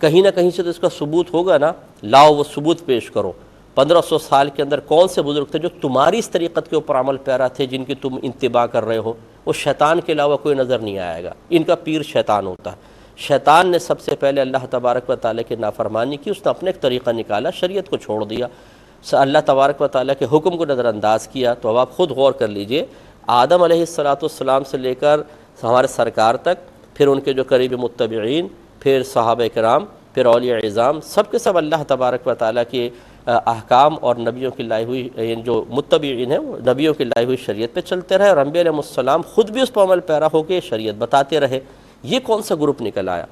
کہیں نہ کہیں سے تو اس کا ثبوت ہوگا نا، لاؤ وہ ثبوت پیش کرو۔ 1500 سال کے اندر کون سے بزرگ تھے جو تمہاری اس طریقت کے اوپر عمل پیرا تھے، جن کی تم اتباع کر رہے ہو؟ وہ شیطان کے علاوہ کوئی نظر نہیں آئے گا، ان کا پیر شیطان ہوتا ہے۔ شیطان نے سب سے پہلے اللہ تبارک و تعالیٰ کی نافرمانی کی، اس نے اپنے ایک طریقہ نکالا، شریعت کو چھوڑ دیا، اللہ تبارک و تعالیٰ کے حکم کو نظر انداز کیا۔ تو اب آپ خود غور کر لیجئے، آدم علیہ السلام سے لے کر ہمارے سرکار تک، پھر ان کے جو قریبی متبعین، پھر صحابہ کرام، پھر اولیاء اعظام، سب کے سب اللہ تبارک و تعالیٰ کے احکام اور نبیوں کی لائی ہوئی، جو متبعین ہیں وہ نبیوں کی لائی ہوئی شریعت پہ چلتے رہے، اور انبیاء علیہ السلام خود بھی اس پر عمل پیرا ہو کے شریعت بتاتے رہے۔ یہ کون سا گروپ نکل آیا؟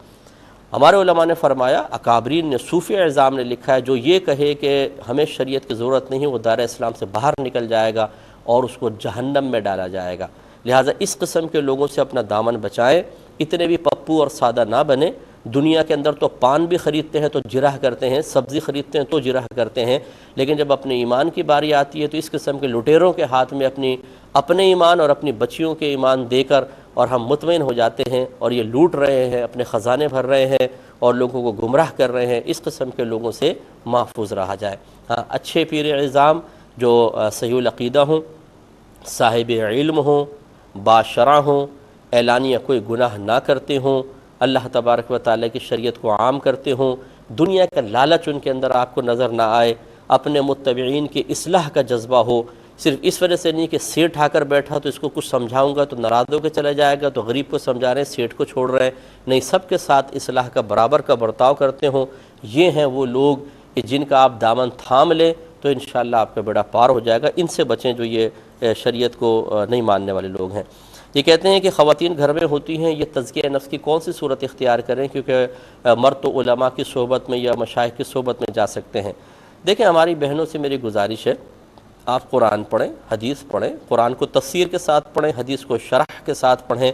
ہمارے علماء نے فرمایا، اکابرین نے، صوفی اعظام نے لکھا ہے، جو یہ کہے کہ ہمیں شریعت کی ضرورت نہیں، وہ دائرہ اسلام سے باہر نکل جائے گا اور اس کو جہنم میں ڈالا جائے گا۔ لہٰذا اس قسم کے لوگوں سے اپنا دامن بچائیں، اتنے بھی پپو اور سادہ نہ بنیں۔ دنیا کے اندر تو پان بھی خریدتے ہیں تو جرح کرتے ہیں، سبزی خریدتے ہیں تو جرح کرتے ہیں، لیکن جب اپنے ایمان کی باری آتی ہے تو اس قسم کے لٹیروں کے ہاتھ میں اپنے ایمان اور اپنی بچیوں کے ایمان دے کر اور ہم مطمئن ہو جاتے ہیں، اور یہ لوٹ رہے ہیں، اپنے خزانے بھر رہے ہیں اور لوگوں کو گمراہ کر رہے ہیں۔ اس قسم کے لوگوں سے محفوظ رہا جائے۔ ہاں، اچھے پیر اعظام جو صحیح العقیدہ ہوں، صاحب علم ہوں، باشرع ہوں، اعلانیہ کوئی گناہ نہ کرتے ہوں، اللہ تبارک و تعالیٰ کی شریعت کو عام کرتے ہوں، دنیا کا لالچ ان کے اندر آپ کو نظر نہ آئے، اپنے متبعین کی اصلاح کا جذبہ ہو، صرف اس وجہ سے نہیں کہ سیٹھ آ کر بیٹھا تو اس کو کچھ سمجھاؤں گا تو ناراض ہو کے چلا جائے گا، تو غریب کو سمجھا رہے ہیں، سیٹھ کو چھوڑ رہے ہیں، نہیں، سب کے ساتھ اصلاح کا برابر کا برتاؤ کرتے ہوں۔ یہ ہیں وہ لوگ کہ جن کا آپ دامن تھام لیں تو انشاءاللہ آپ کا بیڑا پار ہو جائے گا۔ ان سے بچیں جو یہ شریعت کو نہیں ماننے والے لوگ ہیں۔ یہ کہتے ہیں کہ خواتین گھر میں ہوتی ہیں، یہ تزکیہ نفس کی کون سی صورت اختیار کریں، کیونکہ مرد تو علماء کی صحبت میں یا مشائخ کی صحبت میں جا سکتے ہیں۔ دیکھیں، ہماری بہنوں سے میری گزارش ہے، آپ قرآن پڑھیں، حدیث پڑھیں، قرآن کو تفسیر کے ساتھ پڑھیں، حدیث کو شرح کے ساتھ پڑھیں،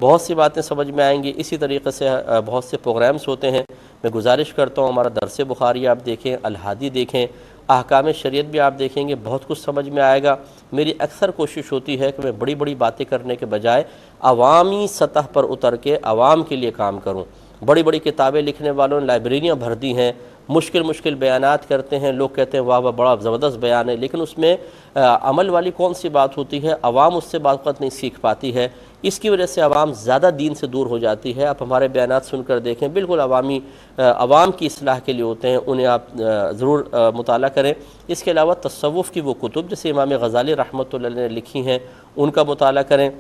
بہت سی باتیں سمجھ میں آئیں گی۔ اسی طریقے سے بہت سے پروگرامز ہوتے ہیں، میں گزارش کرتا ہوں ہمارا درس بخاری آپ دیکھیں، الہادی دیکھیں، احکام شریعت بھی آپ دیکھیں گے، بہت کچھ سمجھ میں آئے گا۔ میری اکثر کوشش ہوتی ہے کہ میں بڑی بڑی باتیں کرنے کے بجائے عوامی سطح پر اتر کے عوام کے لیے کام کروں۔ بڑی بڑی کتابیں لکھنے والوں نے لائبریریاں بھر دی ہیں، مشکل بیانات کرتے ہیں، لوگ کہتے ہیں واہ واہ بڑا زبردست بیان ہے، لیکن اس میں عمل والی کون سی بات ہوتی ہے؟ عوام اس سے بعض وقت نہیں سیکھ پاتی ہے، اس کی وجہ سے عوام زیادہ دین سے دور ہو جاتی ہے۔ آپ ہمارے بیانات سن کر دیکھیں، بالکل عوام کی اصلاح کے لیے ہوتے ہیں، انہیں آپ ضرور مطالعہ کریں۔ اس کے علاوہ تصوف کی وہ کتب جیسے امام غزالی رحمۃ اللہ علیہ نے لکھی ہیں، ان کا مطالعہ کریں۔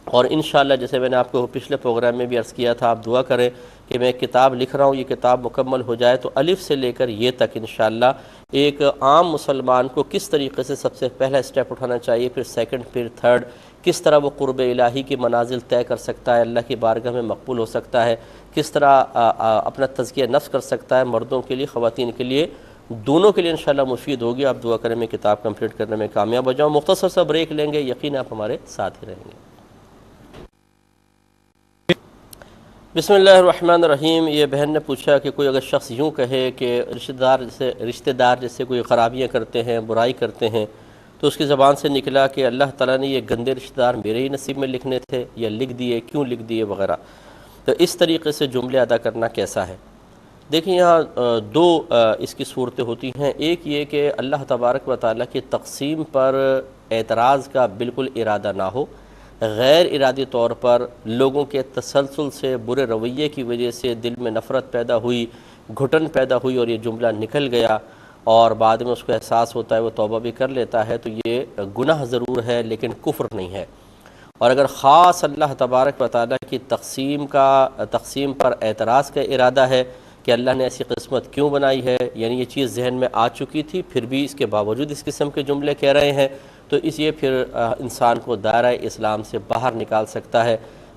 اور انشاءاللہ جیسے میں نے آپ کو پچھلے پروگرام میں بھی عرض کیا تھا، آپ دعا کریں کہ میں ایک کتاب لکھ رہا ہوں، یہ کتاب مکمل ہو جائے تو الف سے لے کر یہ تک انشاءاللہ ایک عام مسلمان کو کس طریقے سے سب سے پہلا اسٹیپ اٹھانا چاہیے، پھر سیکنڈ، پھر تھرڈ، کس طرح وہ قرب الہی کی منازل طے کر سکتا ہے، اللہ کی بارگاہ میں مقبول ہو سکتا ہے، کس طرح اپنا تزکیہ نفس کر سکتا ہے، مردوں کے لیے، خواتین کے لیے، دونوں کے لیے انشاءاللہ مفید ہوگی۔ آپ دعا کریں میں کتاب کمپلیٹ کرنے میں کامیاب ہو جاؤں۔ مختصر سا بریک لیں گے، یقین آپ ہمارے ساتھ ہی رہیں گے۔ بسم اللہ الرحمن الرحیم۔ یہ بہن نے پوچھا کہ کوئی اگر شخص یوں کہے کہ رشتہ دار جیسے کوئی خرابیاں کرتے ہیں، برائی کرتے ہیں، تو اس کی زبان سے نکلا کہ اللہ تعالیٰ نے یہ گندے رشتہ دار میرے ہی نصیب میں لکھنے تھے یا لکھ دیے، کیوں لکھ دیے وغیرہ، تو اس طریقے سے جملے ادا کرنا کیسا ہے؟ دیکھیں یہاں دو اس کی صورتیں ہوتی ہیں۔ ایک یہ کہ اللہ تبارک و تعالیٰ کی تقسیم پر اعتراض کا بالکل ارادہ نہ ہو، غیر ارادی طور پر لوگوں کے تسلسل سے، برے رویے کی وجہ سے دل میں نفرت پیدا ہوئی، گھٹن پیدا ہوئی اور یہ جملہ نکل گیا، اور بعد میں اس کو احساس ہوتا ہے، وہ توبہ بھی کر لیتا ہے، تو یہ گناہ ضرور ہے لیکن کفر نہیں ہے۔ اور اگر خاص اللہ تبارک و تعالیٰ کی تقسیم پر اعتراض کا ارادہ ہے کہ اللہ نے ایسی قسمت کیوں بنائی ہے، یعنی یہ چیز ذہن میں آ چکی تھی پھر بھی اس کے باوجود اس قسم کے جملے کہہ رہے ہیں، تو یہ پھر انسان کو دائرہ اسلام سے باہر نکال سکتا ہے۔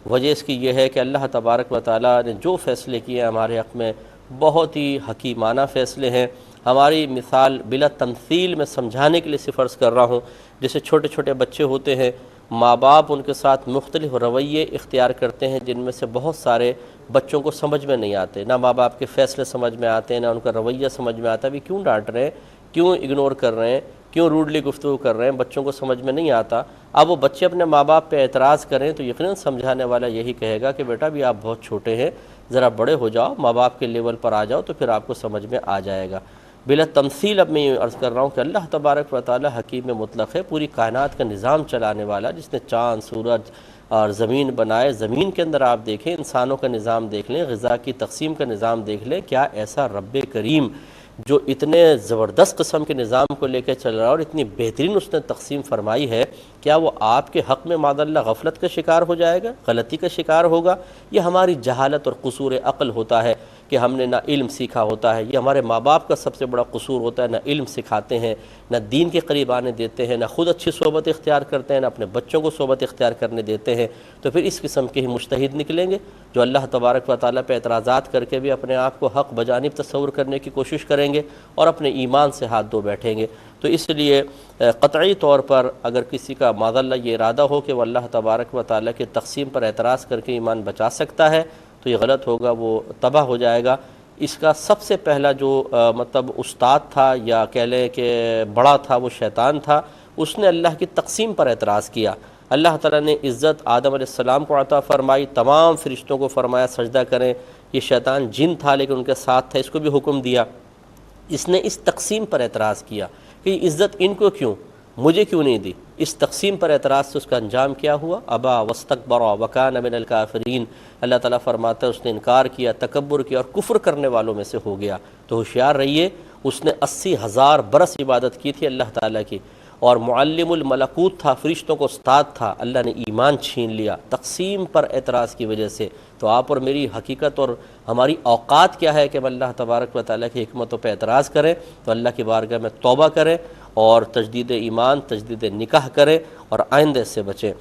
وجہ اس کی یہ ہے کہ اللہ تبارک و تعالیٰ نے جو فیصلے کیے ہمارے حق میں بہت ہی حکیمانہ فیصلے ہیں۔ ہماری مثال بلا تمثیل میں سمجھانے کے لیے صرف عرض کر رہا ہوں، جیسے چھوٹے چھوٹے بچے ہوتے ہیں، ماں باپ ان کے ساتھ مختلف رویے اختیار کرتے ہیں جن میں سے بہت سارے بچوں کو سمجھ میں نہیں آتے، نہ ماں باپ کے فیصلے سمجھ میں آتے ہیں، نہ ان کا رویہ سمجھ میں آتا ہے، بھی کیوں ڈانٹ رہے ہیں، کیوں اگنور کر رہے ہیں، کیوں روڈلی گفتگو کر رہے ہیں، بچوں کو سمجھ میں نہیں آتا۔ اب وہ بچے اپنے ماں باپ پہ اعتراض کریں تو یقیناً سمجھانے والا یہی کہے گا کہ بیٹا بھی آپ بہت چھوٹے ہیں، ذرا بڑے ہو جاؤ، ماں باپ کے لیول پر آ جاؤ تو پھر آپ کو سمجھ میں آ جائے گا۔ بلا تمثیل اب میں یہ عرض کر رہا ہوں کہ اللہ تبارک و تعالی حکیم مطلق ہے، پوری کائنات کا نظام چلانے والا، جس نے چاند، سورج اور زمین بنائے۔ زمین کے اندر آپ دیکھیں، انسانوں کا نظام دیکھ لیں، غذا کی تقسیم کا نظام دیکھ لیں، کیا ایسا رب کریم جو اتنے زبردست قسم کے نظام کو لے کے چل رہا ہے اور اتنی بہترین اس نے تقسیم فرمائی ہے، کیا وہ آپ کے حق میں معاذ اللہ غفلت کا شکار ہو جائے گا، غلطی کا شکار ہوگا؟ یہ ہماری جہالت اور قصور عقل ہوتا ہے کہ ہم نے نہ علم سیکھا ہوتا ہے۔ یہ ہمارے ماں باپ کا سب سے بڑا قصور ہوتا ہے، نہ علم سکھاتے ہیں، نہ دین کے قریب آنے دیتے ہیں، نہ خود اچھی صحبت اختیار کرتے ہیں، نہ اپنے بچوں کو صحبت اختیار کرنے دیتے ہیں۔ تو پھر اس قسم کے ہی مجتہد نکلیں گے جو اللہ تبارک و تعالیٰ پہ اعتراضات کر کے بھی اپنے آپ کو حق بجانب تصور کرنے کی کوشش کریں گے اور اپنے ایمان سے ہاتھ دھو بیٹھیں گے۔ تو اس لیے قطعی طور پر اگر کسی کا معاذ اللہ یہ ارادہ ہو کہ وہ اللہ تبارک و تعالیٰ کی تقسیم پر اعتراض کر کے ایمان بچا سکتا ہے تو یہ غلط ہوگا، وہ تباہ ہو جائے گا۔ اس کا سب سے پہلا جو مطلب استاد تھا یا کہہ لیں کہ بڑا تھا، وہ شیطان تھا۔ اس نے اللہ کی تقسیم پر اعتراض کیا۔ اللہ تعالیٰ نے عزت آدم علیہ السلام کو عطا فرمائی، تمام فرشتوں کو فرمایا سجدہ کریں، یہ شیطان جن تھا لیکن ان کے ساتھ تھا، اس کو بھی حکم دیا۔ اس نے اس تقسیم پر اعتراض کیا کہ یہ عزت ان کو کیوں، مجھے کیوں نہیں دی۔ اس تقسیم پر اعتراض سے اس کا انجام کیا ہوا؟ ابا واستکبر وکان من الکافرین۔ اللہ تعالیٰ فرماتا ہے اس نے انکار کیا، تکبر کیا اور کفر کرنے والوں میں سے ہو گیا۔ تو ہوشیار رہیے، اس نے 80,000 برس عبادت کی تھی اللہ تعالیٰ کی، اور معلم الملکوت تھا، فرشتوں کو استاد تھا، اللہ نے ایمان چھین لیا تقسیم پر اعتراض کی وجہ سے۔ تو آپ اور میری حقیقت اور ہماری اوقات کیا ہے کہ ہم اللہ تبارک و تعالیٰ کی حکمتوں پہ اعتراض کریں تو اللہ کی بارگاہ میں توبہ کریں اور تجدید ایمان، تجدید نکاح کریں اور آئندہ سے بچیں۔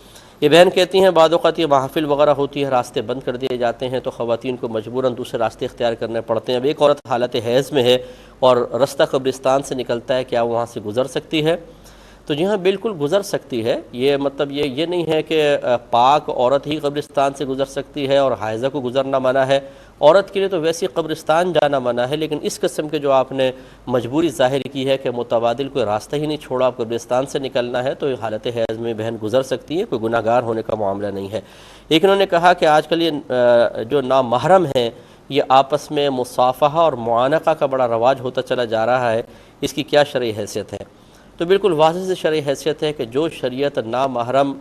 یہ بہن کہتی ہیں بعض اوقات یہ محافل وغیرہ ہوتی ہے، راستے بند کر دیے جاتے ہیں تو خواتین کو مجبوراً دوسرے راستے اختیار کرنے پڑتے ہیں۔ اب ایک عورت حالت حیض میں ہے اور رستہ قبرستان سے نکلتا ہے، کیا وہ وہاں سے گزر سکتی ہے؟ تو جی ہاں بالکل گزر سکتی ہے، یہ مطلب یہ نہیں ہے کہ پاک عورت ہی قبرستان سے گزر سکتی ہے اور حائضہ کو گزرنا منع ہے۔ عورت کے لیے تو ویسی قبرستان جانا منع ہے، لیکن اس قسم کے جو آپ نے مجبوری ظاہر کی ہے کہ متبادل کوئی راستہ ہی نہیں چھوڑا، قبرستان سے نکلنا ہے، تو حالت حیض میں بہن گزر سکتی ہے، کوئی گناہ گار ہونے کا معاملہ نہیں ہے۔ ایک انہوں نے کہا کہ آج کل یہ جو نامحرم ہیں یہ آپس میں مصافحہ اور معانقہ کا بڑا رواج ہوتا چلا جا رہا ہے، اس کی کیا شرعی حیثیت ہے؟ تو بالکل واضح سے شرعی حیثیت ہے کہ جو شریعت نامحرم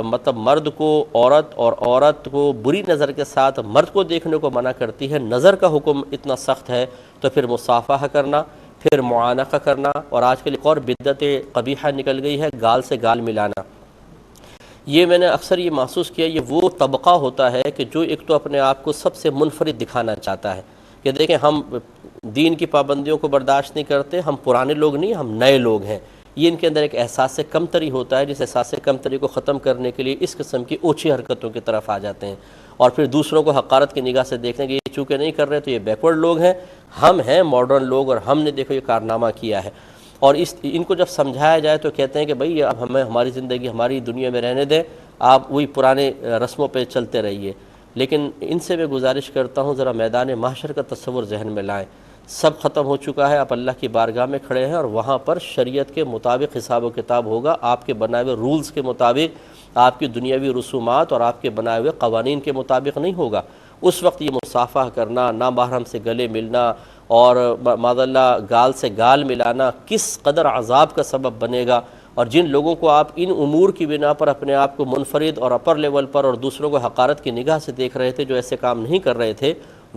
مطلب مرد کو عورت اور عورت کو بری نظر کے ساتھ مرد کو دیکھنے کو منع کرتی ہے، نظر کا حکم اتنا سخت ہے، تو پھر مصافحہ کرنا، پھر معانقہ کرنا، اور آج کل ایک اور بدعت قبیحہ نکل گئی ہے گال سے گال ملانا۔ یہ میں نے اکثر یہ محسوس کیا، یہ وہ طبقہ ہوتا ہے کہ جو ایک تو اپنے آپ کو سب سے منفرد دکھانا چاہتا ہے کہ دیکھیں ہم دین کی پابندیوں کو برداشت نہیں کرتے، ہم پرانے لوگ نہیں، ہم نئے لوگ ہیں۔ یہ ان کے اندر ایک احساس کمتری ہوتا ہے، جس احساس کمتری کو ختم کرنے کے لیے اس قسم کی اوچھی حرکتوں کی طرف آ جاتے ہیں، اور پھر دوسروں کو حقارت کی نگاہ سے دیکھنے کہ یہ چونکہ نہیں کر رہے تو یہ بیکورڈ لوگ ہیں، ہم ہیں ماڈرن لوگ اور ہم نے دیکھو یہ کارنامہ کیا ہے۔ اور ان کو جب سمجھایا جائے تو کہتے ہیں کہ بھئی اب ہمیں ہماری زندگی ہماری دنیا میں رہنے دیں، آپ وہی پرانے رسموں پہ چلتے رہیے۔ لیکن ان سے میں گزارش کرتا ہوں ذرا میدان محشر کا تصور ذہن میں لائیں، سب ختم ہو چکا ہے، آپ اللہ کی بارگاہ میں کھڑے ہیں اور وہاں پر شریعت کے مطابق حساب و کتاب ہوگا، آپ کے بنائے ہوئے رولز کے مطابق، آپ کی دنیاوی رسومات اور آپ کے بنائے ہوئے قوانین کے مطابق نہیں ہوگا۔ اس وقت یہ مصافحہ کرنا، نامحرم سے گلے ملنا اور معاذاللہ گال سے گال ملانا کس قدر عذاب کا سبب بنے گا، اور جن لوگوں کو آپ ان امور کی بنا پر اپنے آپ کو منفرد اور اپر لیول پر اور دوسروں کو حقارت کی نگاہ سے دیکھ رہے تھے، جو ایسے کام نہیں کر رہے تھے،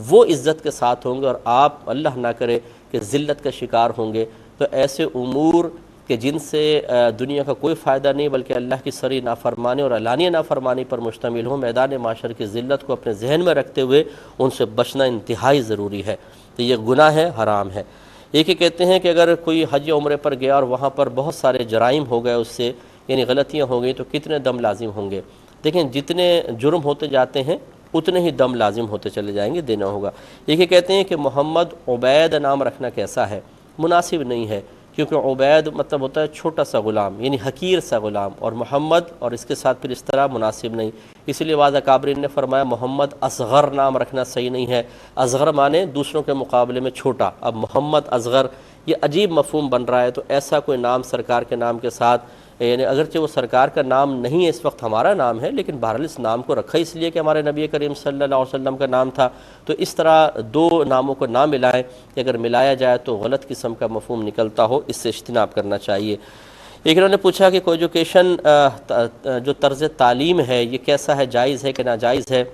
وہ عزت کے ساتھ ہوں گے اور آپ اللہ نہ کرے کہ ذلت کا شکار ہوں گے۔ تو ایسے امور کہ جن سے دنیا کا کوئی فائدہ نہیں بلکہ اللہ کی صریح نافرمانی اور علانیہ نافرمانی پر مشتمل ہو، میدان معاشر کی ذلت کو اپنے ذہن میں رکھتے ہوئے ان سے بچنا انتہائی ضروری ہے۔ تو یہ گناہ ہے، حرام ہے۔ ایک ہی کہتے ہیں کہ اگر کوئی حج یا عمرے پر گیا اور وہاں پر بہت سارے جرائم ہو گئے، اس سے یعنی غلطیاں ہو گئی، تو کتنے دم لازم ہوں گے؟ دیکھیں جتنے جرم ہوتے جاتے ہیں اتنے ہی دم لازم ہوتے چلے جائیں گے، دینا ہوگا۔ ایک ہی کہتے ہیں کہ محمد عبید نام رکھنا کیسا ہے؟ مناسب نہیں ہے، کیونکہ عبید مطلب ہوتا ہے چھوٹا سا غلام، یعنی حقیر سا غلام، اور محمد اور اس کے ساتھ پھر اس طرح مناسب نہیں۔ اس لیے بعض اکابرین نے فرمایا محمد اصغر نام رکھنا صحیح نہیں ہے، اصغر مانے دوسروں کے مقابلے میں چھوٹا، اب محمد اصغر یہ عجیب مفہوم بن رہا ہے، تو ایسا کوئی نام سرکار کے نام کے ساتھ، یعنی اگرچہ وہ سرکار کا نام نہیں ہے، اس وقت ہمارا نام ہے، لیکن بہرحال اس نام کو رکھا اس لیے کہ ہمارے نبی کریم صلی اللہ علیہ وسلم کا نام تھا، تو اس طرح دو ناموں کو نہ ملائیں، کہ اگر ملایا جائے تو غلط قسم کا مفہوم نکلتا ہو، اس سے اجتناب کرنا چاہیے۔ ایک انہوں نے پوچھا کہ کو ایجوکیشن جو طرز تعلیم ہے یہ کیسا ہے، جائز ہے کہ ناجائز ہے؟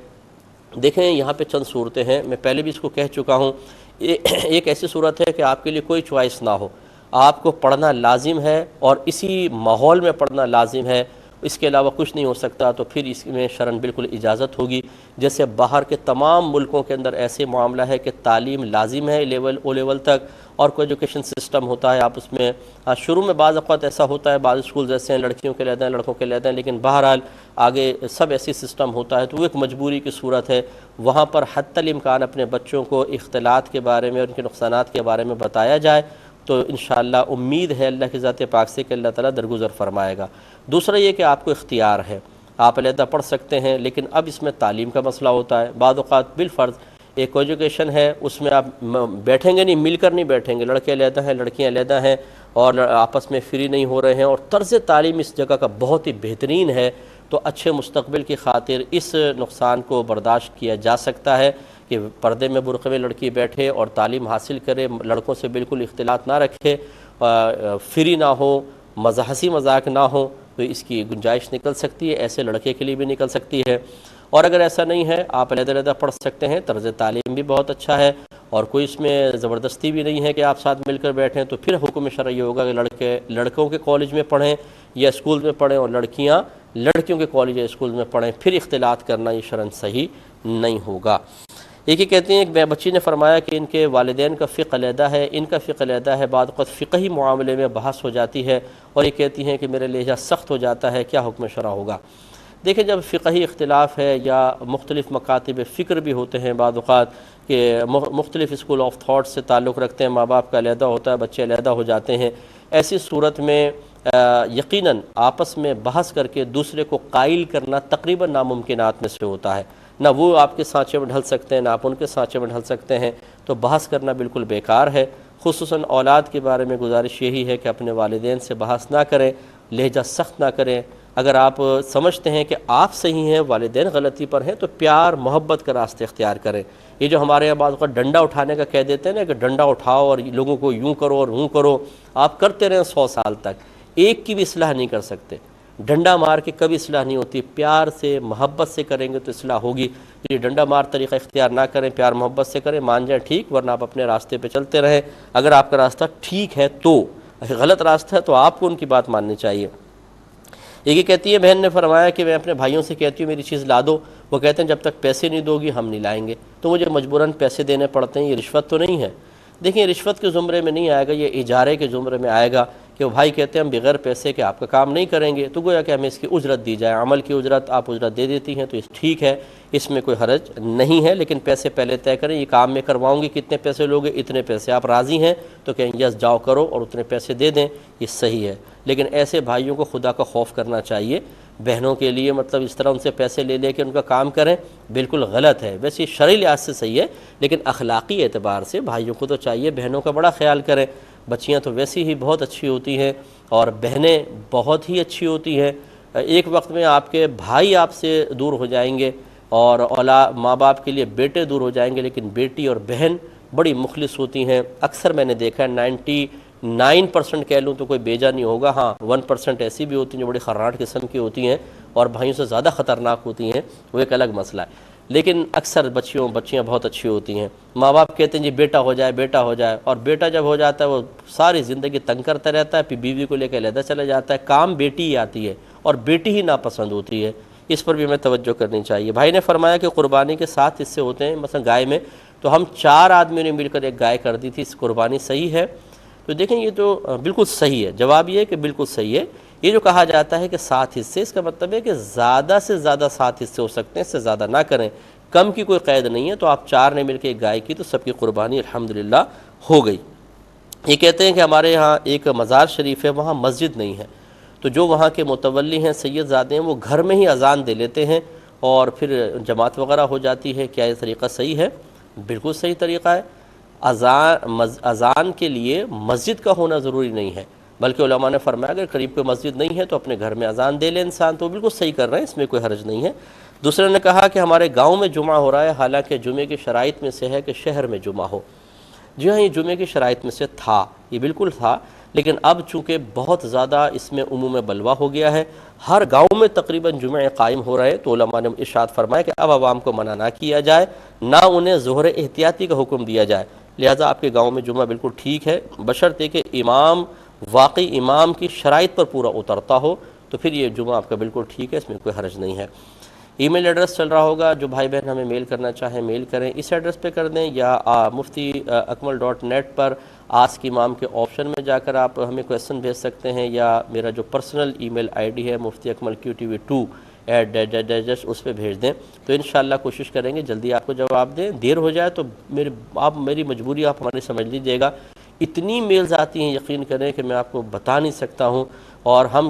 دیکھیں یہاں پہ چند صورتیں ہیں، میں پہلے بھی اس کو کہہ چکا ہوں۔ ایک ایسی صورت ہے کہ آپ کے لیے کوئی چوائس نہ ہو، آپ کو پڑھنا لازم ہے اور اسی ماحول میں پڑھنا لازم ہے، اس کے علاوہ کچھ نہیں ہو سکتا، تو پھر اس میں شرعاً بالکل اجازت ہوگی۔ جیسے باہر کے تمام ملکوں کے اندر ایسے معاملہ ہے کہ تعلیم لازم ہے او لیول تک، اور کوئی ایجوکیشن سسٹم ہوتا ہے، آپ اس میں شروع میں بعض اوقات ایسا ہوتا ہے، بعض اسکولز ایسے ہیں لڑکیوں کے لیتے ہیں لڑکوں کے لیتے ہیں، لیکن بہرحال آگے سب ایسی سسٹم ہوتا ہے، تو وہ ایک مجبوری کی صورت ہے۔ وہاں پر حتی الامکان اپنے بچوں کو اختلاط کے بارے میں اور ان کے نقصانات کے بارے میں بتایا جائے، تو انشاءاللہ امید ہے اللہ کی ذات پاک سے کہ اللہ تعالیٰ درگزر فرمائے گا۔ دوسرا یہ کہ آپ کو اختیار ہے، آپ علیحدہ پڑھ سکتے ہیں، لیکن اب اس میں تعلیم کا مسئلہ ہوتا ہے۔ بعض اوقات بالفرض ایک ایجوکیشن ہے، اس میں آپ بیٹھیں گے نہیں، مل کر نہیں بیٹھیں گے، لڑکے علیحدہ ہیں لڑکیاں علیحدہ ہیں اور آپس میں فری نہیں ہو رہے ہیں، اور طرز تعلیم اس جگہ کا بہت ہی بہترین ہے، تو اچھے مستقبل کی خاطر اس نقصان کو برداشت کیا جا سکتا ہے کہ پردے میں برقعے میں لڑکی بیٹھے اور تعلیم حاصل کرے، لڑکوں سے بالکل اختلاط نہ رکھے، فری نہ ہو، ہنسی مذاق نہ ہو، تو اس کی گنجائش نکل سکتی ہے، ایسے لڑکے کے لیے بھی نکل سکتی ہے۔ اور اگر ایسا نہیں ہے، آپ علیحدہ علیحدہ پڑھ سکتے ہیں، طرز تعلیم بھی بہت اچھا ہے، اور کوئی اس میں زبردستی بھی نہیں ہے کہ آپ ساتھ مل کر بیٹھیں، تو پھر حکم شرعی ہوگا کہ لڑکوں کے کالج میں پڑھیں یا اسکول میں پڑھیں، اور لڑکیاں لڑکیوں کے کالج یا اسکول میں پڑھیں، پھر اختلاط کرنا یہ شرعاً صحیح نہیں ہوگا۔ ایک ہی کہتے ہیں کہ بچی نے فرمایا کہ ان کے والدین کا فقہ علیحدہ ہے، ان کا فقہ علیحدہ ہے، بعض وقت فقہی معاملے میں بحث ہو جاتی ہے، اور یہ کہتی ہیں کہ میرے لہجہ سخت ہو جاتا ہے، کیا حکم شرع ہوگا؟ دیکھیں جب فقہی اختلاف ہے یا مختلف مکاتب فکر بھی ہوتے ہیں بعض اوقات کہ مختلف اسکول آف تھاٹ سے تعلق رکھتے ہیں، ماں باپ کا علیحدہ ہوتا ہے، بچے علیحدہ ہو جاتے ہیں، ایسی صورت میں یقیناً آپس میں بحث کر کے دوسرے کو قائل کرنا تقریباً ناممکنات میں سے ہوتا ہے، نہ وہ آپ کے سانچے میں ڈھل سکتے ہیں نہ آپ ان کے سانچے میں ڈھل سکتے ہیں، تو بحث کرنا بالکل بیکار ہے۔ خصوصاً اولاد کے بارے میں گزارش یہی ہے کہ اپنے والدین سے بحث نہ کریں، لہجہ سخت نہ کریں۔ اگر آپ سمجھتے ہیں کہ آپ صحیح ہیں، والدین غلطی پر ہیں، تو پیار محبت کا راستہ اختیار کریں۔ یہ جو ہمارے یہاں بعض اوقات ڈنڈا اٹھانے کا کہہ دیتے ہیں نا کہ ڈنڈا اٹھاؤ اور لوگوں کو یوں کرو اور یوں کرو، آپ کرتے رہیں 100 سال تک، ایک کی بھی اصلاح نہیں کر سکتے۔ ڈنڈا مار کے کبھی اصلاح نہیں ہوتی، پیار سے محبت سے کریں گے تو اصلاح ہوگی۔ یہ ڈنڈا مار طریقہ اختیار نہ کریں، پیار محبت سے کریں، مان جائیں ٹھیک، ورنہ آپ اپنے راستے پہ چلتے رہیں۔ اگر آپ کا راستہ ٹھیک ہے تو، غلط راستہ ہے تو آپ کو ان کی بات ماننی چاہیے۔ یہ کہتی ہے بہن نے فرمایا کہ میں اپنے بھائیوں سے کہتی ہوں میری چیز لا دو، وہ کہتے ہیں جب تک پیسے نہیں دو گی ہم نہیں لائیں گے، تو مجھے مجبوراً پیسے دینے پڑتے ہیں۔ یہ رشوت تو نہیں ہے؟ دیکھیں رشوت کے زمرے میں نہیں آئے گا، یہ اجارے کے زمرے میں آئے گا کہ وہ بھائی کہتے ہیں ہم بغیر پیسے کے آپ کا کام نہیں کریں گے، تو گویا کہ ہمیں اس کی اجرت دی جائے، عمل کی اجرت آپ اجرت دے دیتی ہیں تو ٹھیک ہے، اس میں کوئی حرج نہیں ہے، لیکن پیسے پہلے طے کریں۔ یہ کام میں کرواؤں گی، کتنے پیسے لوگے؟ اتنے پیسے، آپ راضی ہیں تو کہیں یس جاؤ کرو اور اتنے پیسے دے دیں، یہ صحیح ہے۔ لیکن ایسے بھائیوں کو خدا کا خوف کرنا چاہیے، بہنوں کے لیے مطلب اس طرح ان سے پیسے لے لے کے ان کا کام کریں، بالکل غلط ہے۔ ویسے یہ شرعی لحاظ سے صحیح ہے، لیکن اخلاقی اعتبار سے بھائیوں کو تو چاہیے بہنوں کا بڑا خیال کریں۔ بچیاں تو ویسی ہی بہت اچھی ہوتی ہیں اور بہنیں بہت ہی اچھی ہوتی ہیں۔ ایک وقت میں آپ کے بھائی آپ سے دور ہو جائیں گے اور ماں باپ کے لیے بیٹے دور ہو جائیں گے، لیکن بیٹی اور بہن بڑی مخلص ہوتی ہیں۔ اکثر میں نے دیکھا ہے 99% کہہ لوں تو کوئی بیجا نہیں ہوگا، ہاں 1% ایسی بھی ہوتی ہیں جو بڑی خراٹ قسم کی ہوتی ہیں اور بھائیوں سے زیادہ خطرناک ہوتی ہیں، وہ ایک الگ مسئلہ ہے۔ لیکن اکثر بچیاں بہت اچھی ہوتی ہیں۔ ماں باپ کہتے ہیں جی بیٹا ہو جائے بیٹا ہو جائے، اور بیٹا جب ہو جاتا ہے وہ ساری زندگی تنگ کرتا رہتا ہے، پھر بیوی کو لے کے علیحدہ چلا جاتا ہے، کام بیٹی ہی آتی ہے اور بیٹی ہی ناپسند ہوتی ہے۔ اس پر بھی ہمیں توجہ کرنی چاہیے۔ بھائی نے فرمایا کہ قربانی کے 7 حصے ہوتے ہیں، مثلا گائے میں تو ہم 4 آدمیوں نے مل کر ایک گائے کر دی تھی، اس قربانی صحیح ہے؟ تو دیکھیں یہ تو بالکل صحیح ہے، جواب یہ ہے کہ بالکل صحیح ہے۔ یہ جو کہا جاتا ہے کہ 7 حصے، اس کا مطلب ہے کہ زیادہ سے زیادہ 7 حصے ہو سکتے ہیں، اس سے زیادہ نہ کریں، کم کی کوئی قید نہیں ہے۔ تو آپ 4 نے مل کے ایک گائے کی تو سب کی قربانی الحمدللہ ہو گئی۔ یہ کہتے ہیں کہ ہمارے ہاں ایک مزار شریف ہے، وہاں مسجد نہیں ہے، تو جو وہاں کے متولی ہیں سید زادے ہیں وہ گھر میں ہی اذان دے لیتے ہیں اور پھر جماعت وغیرہ ہو جاتی ہے۔ کیا یہ طریقہ صحیح ہے؟ بالکل صحیح طریقہ ہے۔ اذان کے لیے مسجد کا ہونا ضروری نہیں ہے، بلکہ علماء نے فرمایا اگر قریب کوئی مسجد نہیں ہے تو اپنے گھر میں اذان دے لے انسان، تو بالکل صحیح کر رہے ہیں، اس میں کوئی حرج نہیں ہے۔ دوسرے نے کہا کہ ہمارے گاؤں میں جمعہ ہو رہا ہے، حالانکہ جمعے کی شرائط میں سے ہے کہ شہر میں جمعہ ہو۔ جی ہاں، یہ جمعے کی شرائط میں سے تھا، یہ بالکل تھا، لیکن اب چونکہ بہت زیادہ اس میں عموم بلوہ ہو گیا ہے، ہر گاؤں میں تقریباً جمعے قائم ہو رہے ہیں، تو علماء نے ارشاد فرمایا کہ اب عوام کو منع نہ کیا جائے، نہ انہیں ظہر احتیاطی کا حکم دیا جائے، لہٰذا آپ کے گاؤں میں جمعہ بالکل ٹھیک ہے، بشرطے کہ امام واقعی امام کی شرائط پر پورا اترتا ہو، تو پھر یہ جمعہ آپ کا بالکل ٹھیک ہے، اس میں کوئی حرج نہیں ہے۔ ای میل ایڈریس چل رہا ہوگا، جو بھائی بہن ہمیں میل کرنا چاہیں میل کریں، اس ایڈریس پہ کر دیں، یا mufti.akmal.net پر آسک امام کے آپشن میں جا کر آپ ہمیں کویسچن بھیج سکتے ہیں، یا میرا جو personal E mile I D ہے muftiakmalqtv2 اس پہ بھیج دیں، تو انشاءاللہ کوشش کریں گے جلدی آپ کو جواب دیں۔ دیر ہو جائے تو میری مجبوری آپ ہماری سمجھ لیجئے گا، اتنی میلز آتی ہیں یقین کریں کہ میں آپ کو بتا نہیں سکتا ہوں، اور ہم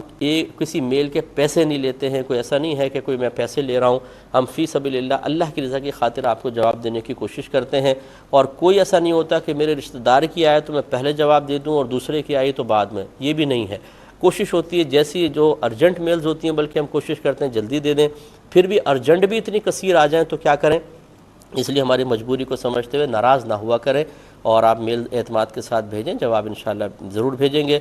کسی میل کے پیسے نہیں لیتے ہیں، کوئی ایسا نہیں ہے کہ کوئی میں پیسے لے رہا ہوں، ہم فی سبیل اللہ کی رضا کی خاطر آپ کو جواب دینے کی کوشش کرتے ہیں، اور کوئی ایسا نہیں ہوتا کہ میرے رشتہ دار کی آئے تو میں پہلے جواب دے دوں اور دوسرے کی آئی تو بعد میں، یہ بھی نہیں ہے۔ کوشش ہوتی ہے جیسی جو ارجنٹ میلز ہوتی ہیں، بلکہ ہم کوشش کرتے ہیں جلدی دے دیں، پھر بھی ارجنٹ بھی اتنی کثیر آ جائیں تو کیا کریں، اس لیے ہماری مجبوری کو سمجھتے ہوئے ناراض نہ ہوا کریں، اور آپ میل اعتماد کے ساتھ بھیجیں، جواب انشاءاللہ ضرور بھیجیں گے۔